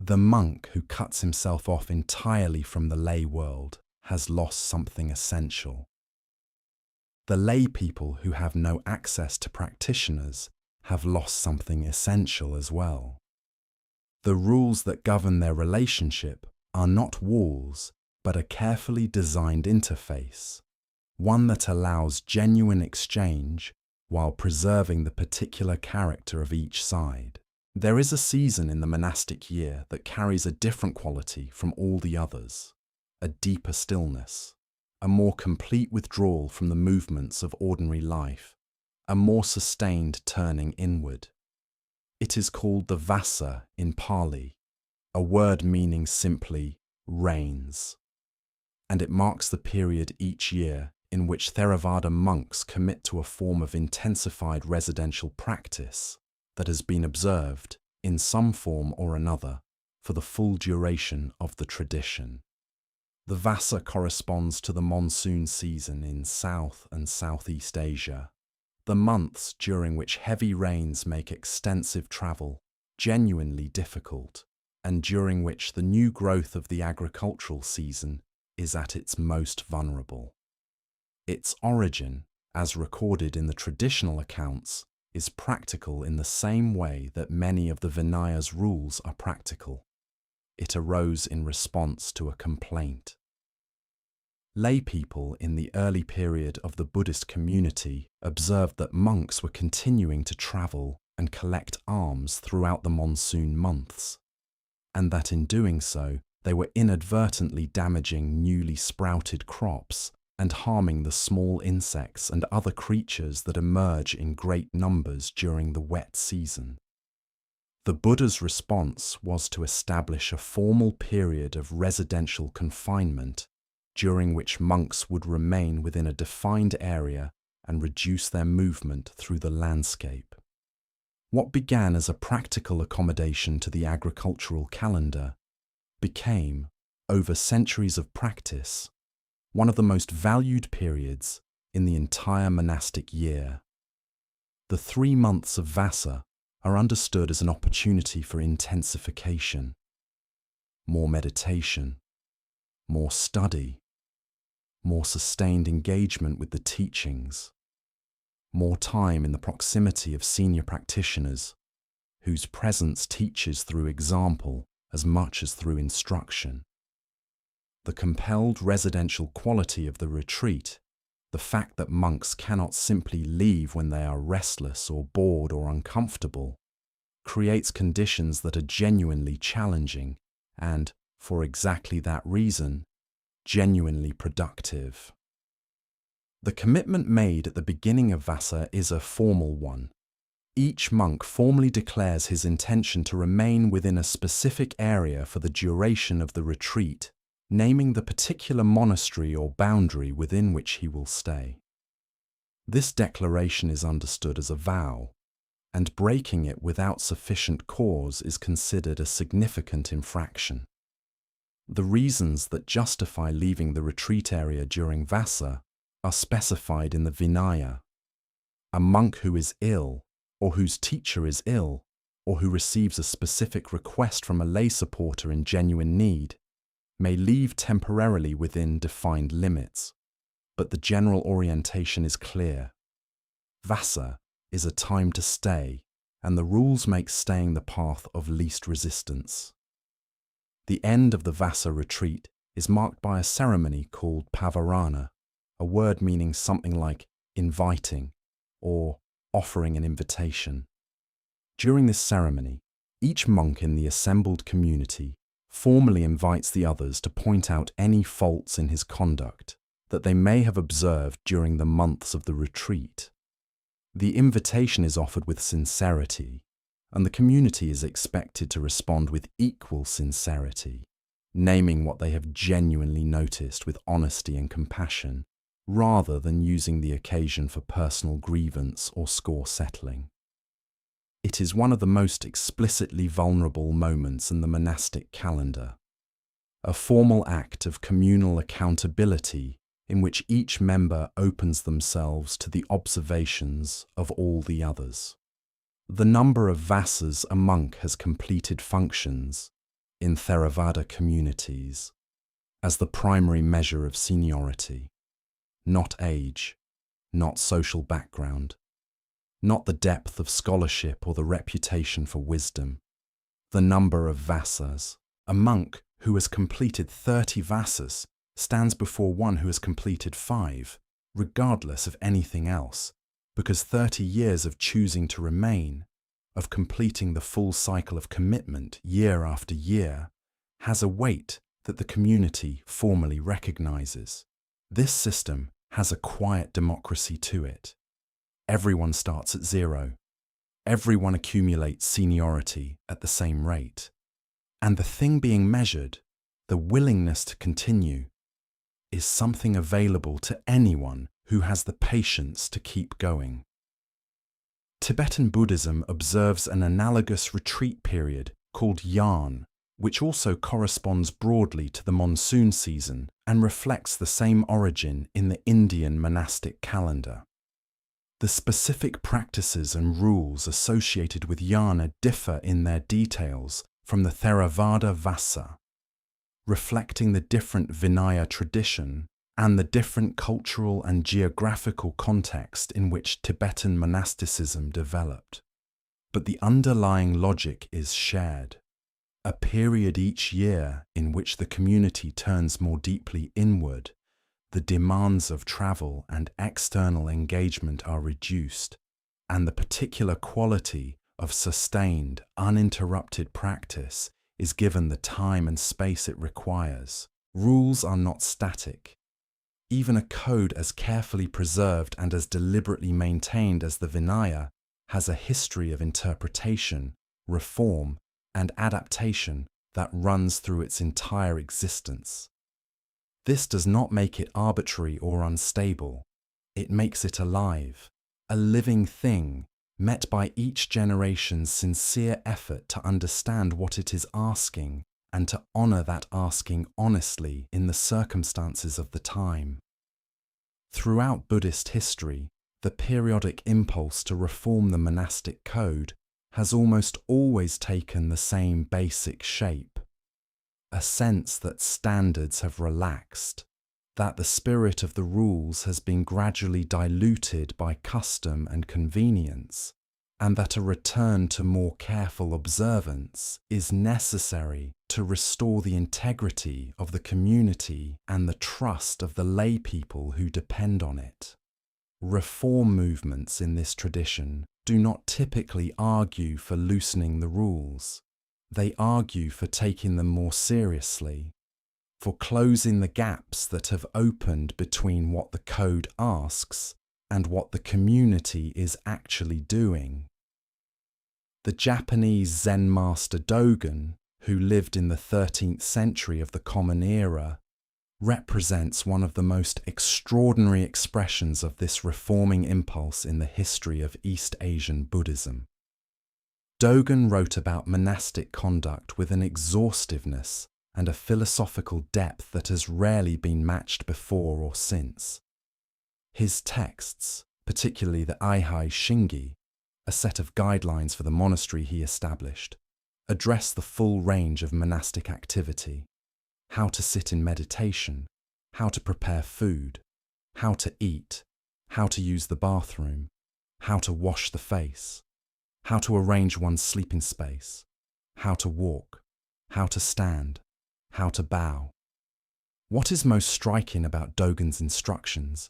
Speaker 1: The monk who cuts himself off entirely from the lay world has lost something essential. The lay people who have no access to practitioners have lost something essential as well. The rules that govern their relationship are not walls, but a carefully designed interface, one that allows genuine exchange while preserving the particular character of each side. There is a season in the monastic year that carries a different quality from all the others, a deeper stillness, a more complete withdrawal from the movements of ordinary life, a more sustained turning inward. It is called the Vassa in Pali, a word meaning simply rains. and it marks the period each year in which Theravada monks commit to a form of intensified residential practice that has been observed, in some form or another, for the full duration of the tradition. The Vassa corresponds to the monsoon season in South and Southeast Asia, the months during which heavy rains make extensive travel genuinely difficult, and during which the new growth of the agricultural season is at its most vulnerable. Its origin, as recorded in the traditional accounts, is practical in the same way that many of the Vinaya's rules are practical. It arose in response to a complaint. Lay people in the early period of the Buddhist community observed that monks were continuing to travel and collect alms throughout the monsoon months, and that in doing so they were inadvertently damaging newly sprouted crops and harming the small insects and other creatures that emerge in great numbers during the wet season. The Buddha's response was to establish a formal period of residential confinement during which monks would remain within a defined area and reduce their movement through the landscape. What began as a practical accommodation to the agricultural calendar became, over centuries of practice, one of the most valued periods in the entire monastic year. The 3 months of Vassa are understood as an opportunity for intensification, more meditation, more study, more sustained engagement with the teachings, more time in the proximity of senior practitioners, whose presence teaches through example as much as through instruction. The compelled residential quality of the retreat, the fact that monks cannot simply leave when they are restless or bored or uncomfortable, creates conditions that are genuinely challenging and, for exactly that reason, genuinely productive. The commitment made at the beginning of Vassa is a formal one. Each monk formally declares his intention to remain within a specific area for the duration of the retreat, naming the particular monastery or boundary within which he will stay. This declaration is understood as a vow, and breaking it without sufficient cause is considered a significant infraction. The reasons that justify leaving the retreat area during Vassa are specified in the Vinaya. A monk who is ill, or whose teacher is ill, or who receives a specific request from a lay supporter in genuine need, may leave temporarily within defined limits, but the general orientation is clear. Vassa is a time to stay, and the rules make staying the path of least resistance. The end of the Vassa retreat is marked by a ceremony called pavarana, a word meaning something like inviting or offering an invitation. During this ceremony, each monk in the assembled community formally invites the others to point out any faults in his conduct that they may have observed during the months of the retreat. The invitation is offered with sincerity, and the community is expected to respond with equal sincerity, naming what they have genuinely noticed with honesty and compassion, rather than using the occasion for personal grievance or score settling. It is one of the most explicitly vulnerable moments in the monastic calendar, a formal act of communal accountability in which each member opens themselves to the observations of all the others. The number of vassas a monk has completed functions, in Theravada communities, as the primary measure of seniority, not age, not social background, not the depth of scholarship or the reputation for wisdom. The number of vassas. A monk who has completed 30 vassas stands before one who has completed 5, regardless of anything else, because 30 years of choosing to remain, of completing the full cycle of commitment year after year, has a weight that the community formally recognizes. This system has a quiet democracy to it. Everyone starts at 0. Everyone accumulates seniority at the same rate. And the thing being measured, the willingness to continue, is something available to anyone who has the patience to keep going. Tibetan Buddhism observes an analogous retreat period called yarn, which also corresponds broadly to the monsoon season and reflects the same origin in the Indian monastic calendar. The specific practices and rules associated with jhana differ in their details from the Theravada Vassa, reflecting the different Vinaya tradition and the different cultural and geographical context in which Tibetan monasticism developed. But the underlying logic is shared. A period each year in which the community turns more deeply inward, the demands of travel and external engagement are reduced, and the particular quality of sustained, uninterrupted practice is given the time and space it requires. Rules are not static. Even a code as carefully preserved and as deliberately maintained as the Vinaya has a history of interpretation, reform, and adaptation that runs through its entire existence. This does not make it arbitrary or unstable. It makes it alive, a living thing, met by each generation's sincere effort to understand what it is asking and to honor that asking honestly in the circumstances of the time. Throughout Buddhist history, the periodic impulse to reform the monastic code has almost always taken the same basic shape. A sense that standards have relaxed, that the spirit of the rules has been gradually diluted by custom and convenience, and that a return to more careful observance is necessary to restore the integrity of the community and the trust of the lay people who depend on it. Reform movements in this tradition do not typically argue for loosening the rules. They argue for taking them more seriously, for closing the gaps that have opened between what the code asks and what the community is actually doing. The Japanese Zen master Dogen, who lived in the 13th century of the Common Era, represents one of the most extraordinary expressions of this reforming impulse in the history of East Asian Buddhism. Dogen wrote about monastic conduct with an exhaustiveness and a philosophical depth that has rarely been matched before or since. His texts, particularly the Eihai Shingi, a set of guidelines for the monastery he established, address the full range of monastic activity: how to sit in meditation, how to prepare food, how to eat, how to use the bathroom, how to wash the face, how to arrange one's sleeping space, how to walk, how to stand, how to bow. What is most striking about Dogen's instructions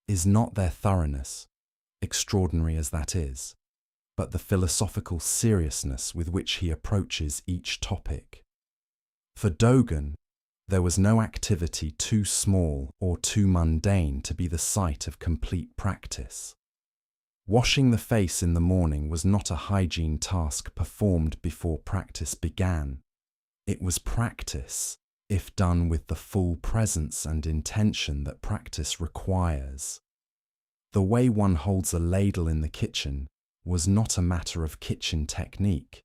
Speaker 1: is not their thoroughness, extraordinary as that is, but the philosophical seriousness with which he approaches each topic. For Dogen, there was no activity too small or too mundane to be the site of complete practice. Washing the face in the morning was not a hygiene task performed before practice began. It was practice, if done with the full presence and intention that practice requires. The way one holds a ladle in the kitchen was not a matter of kitchen technique.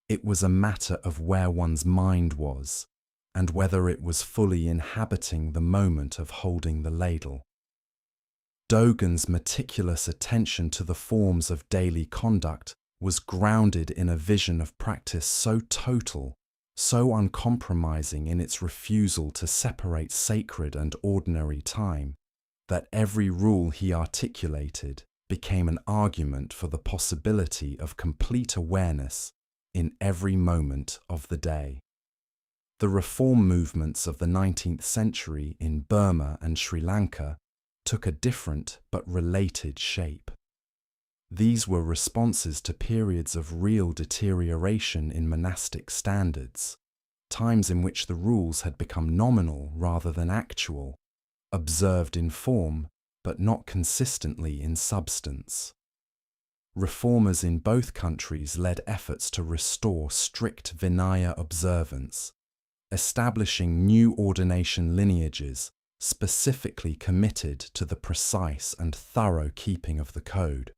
Speaker 1: It was a matter of where one's mind was, and whether it was fully inhabiting the moment of holding the ladle. Dogen's meticulous attention to the forms of daily conduct was grounded in a vision of practice so total, so uncompromising in its refusal to separate sacred and ordinary time, that every rule he articulated became an argument for the possibility of complete awareness in every moment of the day. The reform movements of the 19th century in Burma and Sri Lanka took a different but related shape. These were responses to periods of real deterioration in monastic standards, times in which the rules had become nominal rather than actual, observed in form but not consistently in substance. Reformers in both countries led efforts to restore strict Vinaya observance, establishing new ordination lineages specifically committed to the precise and thorough keeping of the code.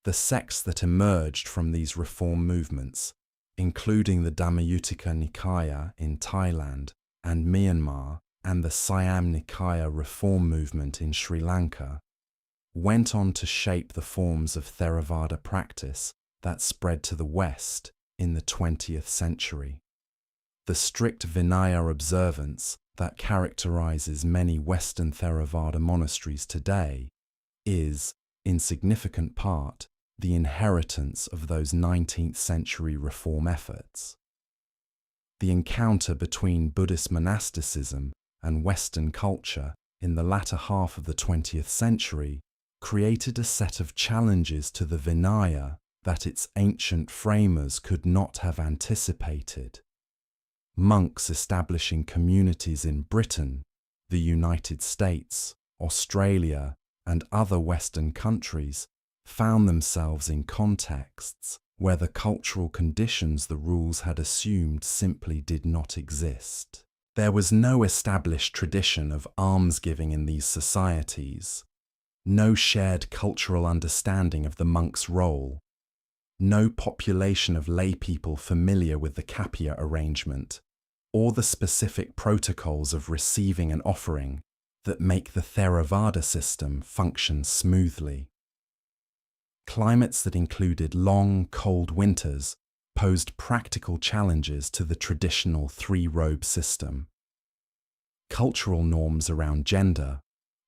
Speaker 1: The sects that emerged from these reform movements, including the Dhammayuttika Nikaya in Thailand and Myanmar and the Siam Nikaya reform movement in Sri Lanka, went on to shape the forms of Theravada practice that spread to the West in the 20th century. The strict Vinaya observance that characterizes many Western Theravada monasteries today is, in significant part, the inheritance of those 19th century reform efforts. The encounter between Buddhist monasticism and Western culture in the latter half of the 20th century created a set of challenges to the Vinaya that its ancient framers could not have anticipated. Monks establishing communities in Britain, the United States, Australia, and other Western countries found themselves in contexts where the cultural conditions the rules had assumed simply did not exist. There was no established tradition of almsgiving in these societies, no shared cultural understanding of the monk's role, no population of lay people familiar with the Kapya arrangement, or the specific protocols of receiving and offering that make the Theravada system function smoothly. Climates that included long, cold winters posed practical challenges to the traditional three-robe system. Cultural norms around gender,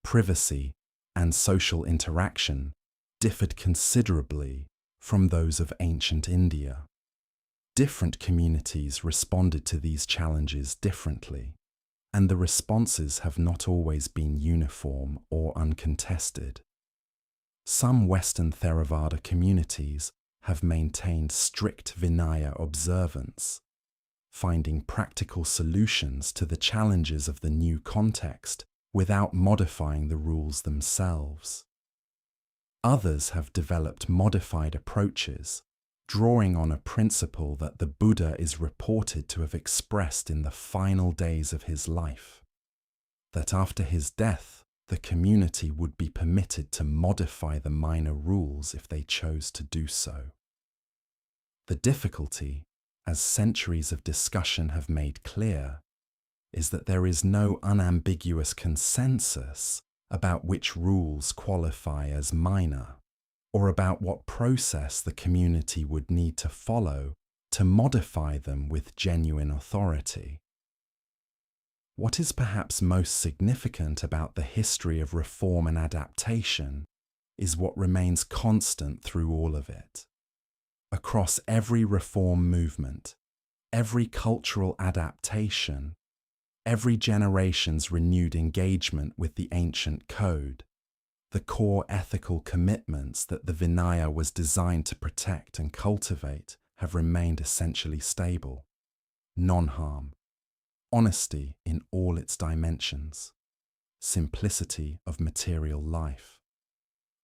Speaker 1: privacy, and social interaction differed considerably from those of ancient India. Different communities responded to these challenges differently, and the responses have not always been uniform or uncontested. Some Western Theravada communities have maintained strict Vinaya observance, finding practical solutions to the challenges of the new context without modifying the rules themselves. Others have developed modified approaches, drawing on a principle that the Buddha is reported to have expressed in the final days of his life, that after his death, the community would be permitted to modify the minor rules if they chose to do so. The difficulty, as centuries of discussion have made clear, is that there is no unambiguous consensus about which rules qualify as minor, or about what process the community would need to follow to modify them with genuine authority. What is perhaps most significant about the history of reform and adaptation is what remains constant through all of it. Across every reform movement, every cultural adaptation, every generation's renewed engagement with the ancient code, the core ethical commitments that the Vinaya was designed to protect and cultivate have remained essentially stable. Non-harm, honesty in all its dimensions, simplicity of material life,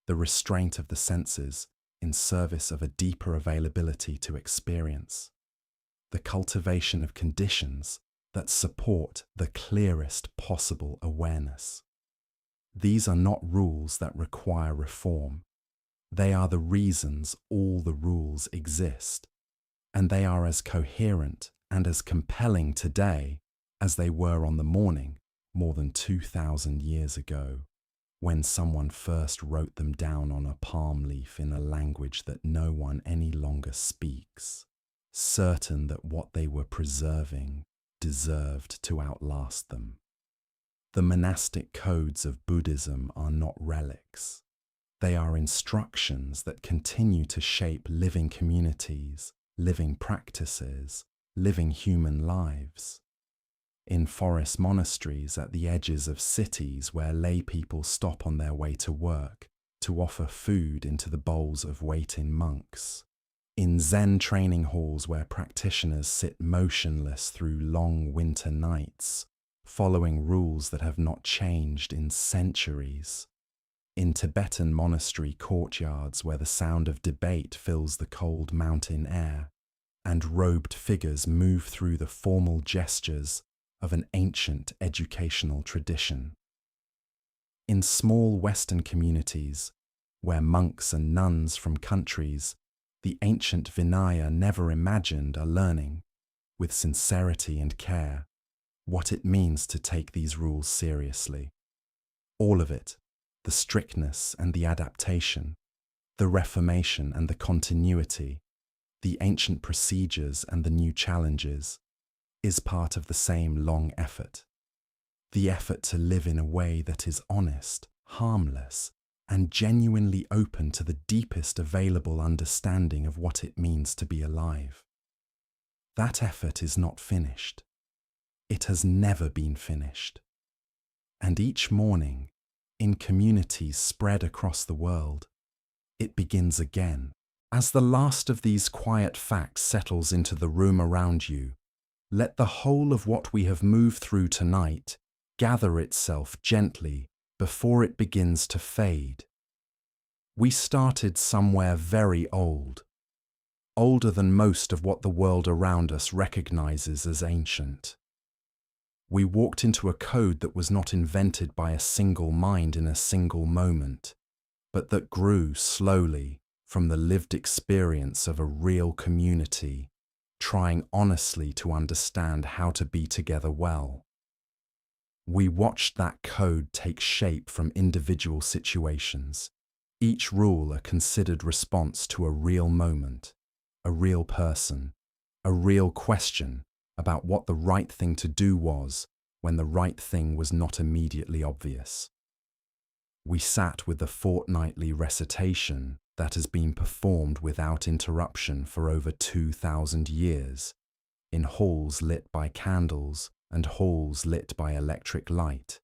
Speaker 1: the restraint of the senses in service of a deeper availability to experience, the cultivation of conditions that support the clearest possible awareness. These are not rules that require reform. They are the reasons all the rules exist, and they are as coherent and as compelling today as they were on the morning more than 2,000 years ago, when someone first wrote them down on a palm leaf in a language that no one any longer speaks, certain that what they were preserving deserved to outlast them. The monastic codes of Buddhism are not relics. They are instructions that continue to shape living communities, living practices, living human lives. In forest monasteries at the edges of cities where lay people stop on their way to work to offer food into the bowls of waiting monks. In Zen training halls where practitioners sit motionless through long winter nights, following rules that have not changed in centuries. In Tibetan monastery courtyards where the sound of debate fills the cold mountain air, and robed figures move through the formal gestures of an ancient educational tradition. In small Western communities, where monks and nuns from countries, the ancient Vinaya never imagined are learning, with sincerity and care, what it means to take these rules seriously. All of it, the strictness and the adaptation, the reformation and the continuity, the ancient procedures and the new challenges, is part of the same long effort. The effort to live in a way that is honest, harmless, and genuinely open to the deepest available understanding of what it means to be alive. That effort is not finished. It has never been finished. And each morning, in communities spread across the world, it begins again. As the last of these quiet facts settles into the room around you, let the whole of what we have moved through tonight gather itself gently before it begins to fade. We started somewhere very old, older than most of what the world around us recognizes as ancient. We walked into a code that was not invented by a single mind in a single moment, but that grew slowly from the lived experience of a real community, trying honestly to understand how to be together well. We watched that code take shape from individual situations, each rule a considered response to a real moment, a real person, a real question about what the right thing to do was when the right thing was not immediately obvious. We sat with the fortnightly recitation that has been performed without interruption for over 2,000 years, in halls lit by candles and halls lit by electric light,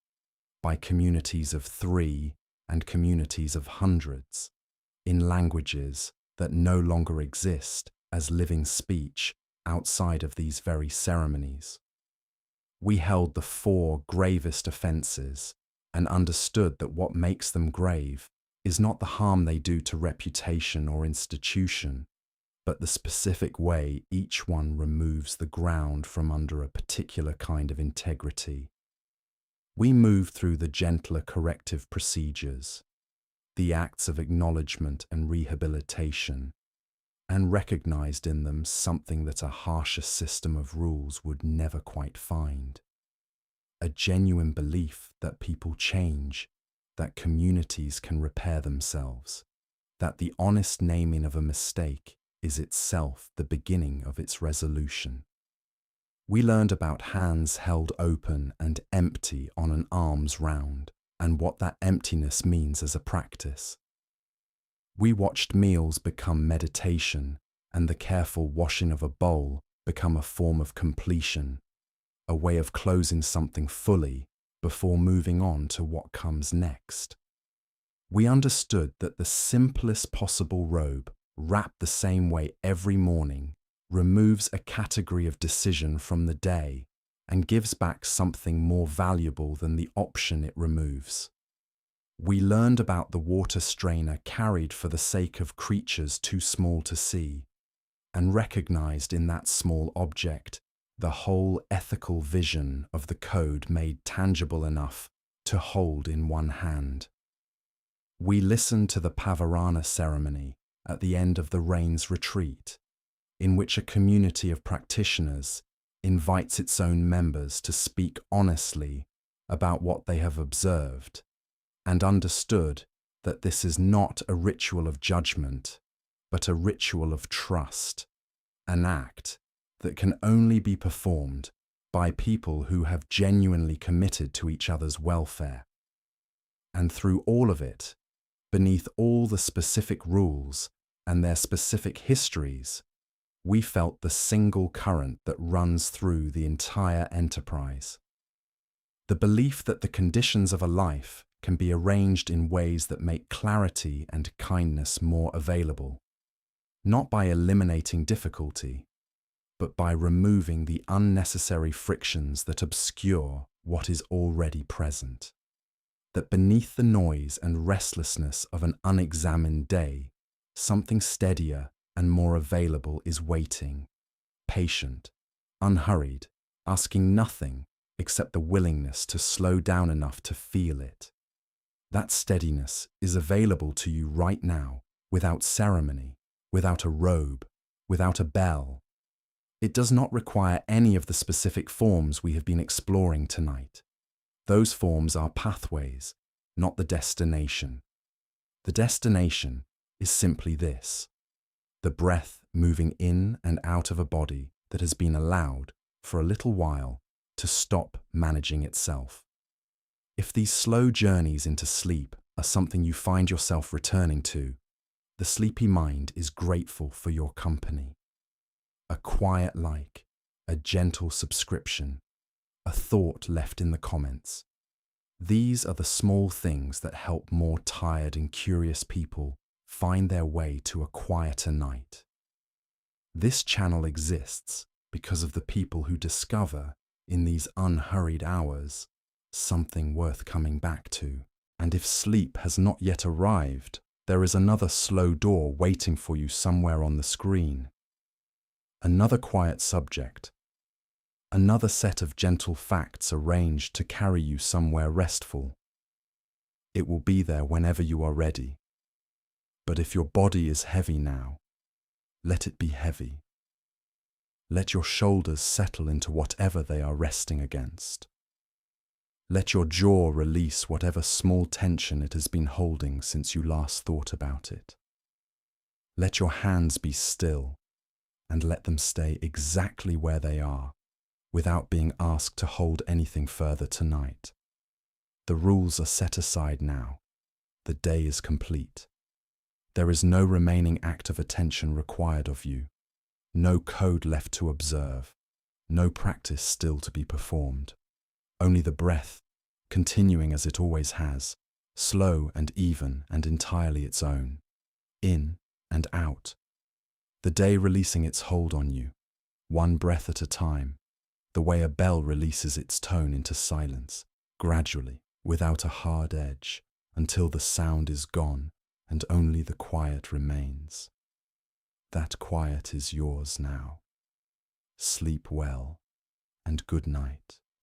Speaker 1: by communities of 3 and communities of hundreds, in languages that no longer exist as living speech outside of these very ceremonies. We held the 4 gravest offences and understood that what makes them grave is not the harm they do to reputation or institution, but the specific way each one removes the ground from under a particular kind of integrity. We moved through the gentler corrective procedures, the acts of acknowledgement and rehabilitation, and recognized in them something that a harsher system of rules would never quite find. A genuine belief that people change, that communities can repair themselves, that the honest naming of a mistake is itself the beginning of its resolution. We learned about hands held open and empty on an arm's round, and what that emptiness means as a practice. We watched meals become meditation, and the careful washing of a bowl become a form of completion, a way of closing something fully before moving on to what comes next. We understood that the simplest possible robe, wrapped the same way every morning, removes a category of decision from the day and gives back something more valuable than the option it removes. We learned about the water strainer carried for the sake of creatures too small to see, and recognized in that small object the whole ethical vision of the code made tangible enough to hold in one hand. We listened to the Pavarana ceremony at the end of the Rains retreat, in which a community of practitioners invites its own members to speak honestly about what they have observed, and understood that this is not a ritual of judgment, but a ritual of trust, an act that can only be performed by people who have genuinely committed to each other's welfare. And through all of it, beneath all the specific rules and their specific histories, we felt the single current that runs through the entire enterprise. The belief that the conditions of a life can be arranged in ways that make clarity and kindness more available, not by eliminating difficulty, but by removing the unnecessary frictions that obscure what is already present. That beneath the noise and restlessness of an unexamined day, something steadier and more available is waiting, patient, unhurried, asking nothing except the willingness to slow down enough to feel it. That steadiness is available to you right now, without ceremony, without a robe, without a bell. It does not require any of the specific forms we have been exploring tonight. Those forms are pathways, not the destination. The destination is simply this: the breath moving in and out of a body that has been allowed, for a little while, to stop managing itself. If these slow journeys into sleep are something you find yourself returning to, the sleepy mind is grateful for your company. A quiet like, a gentle subscription, a thought left in the comments. These are the small things that help more tired and curious people find their way to a quieter night. This channel exists because of the people who discover, in these unhurried hours, something worth coming back to. And if sleep has not yet arrived, there is another slow door waiting for you somewhere on the screen. Another quiet subject. Another set of gentle facts arranged to carry you somewhere restful. It will be there whenever you are ready. But if your body is heavy now, let it be heavy. Let your shoulders settle into whatever they are resting against. Let your jaw release whatever small tension it has been holding since you last thought about it. Let your hands be still, and let them stay exactly where they are, without being asked to hold anything further tonight. The rules are set aside now. The day is complete. There is no remaining act of attention required of you, no code left to observe, no practice still to be performed. Only the breath, continuing as it always has, slow and even and entirely its own, in and out. The day releasing its hold on you, one breath at a time, the way a bell releases its tone into silence, gradually, without a hard edge, until the sound is gone and only the quiet remains. That quiet is yours now. Sleep well, and good night.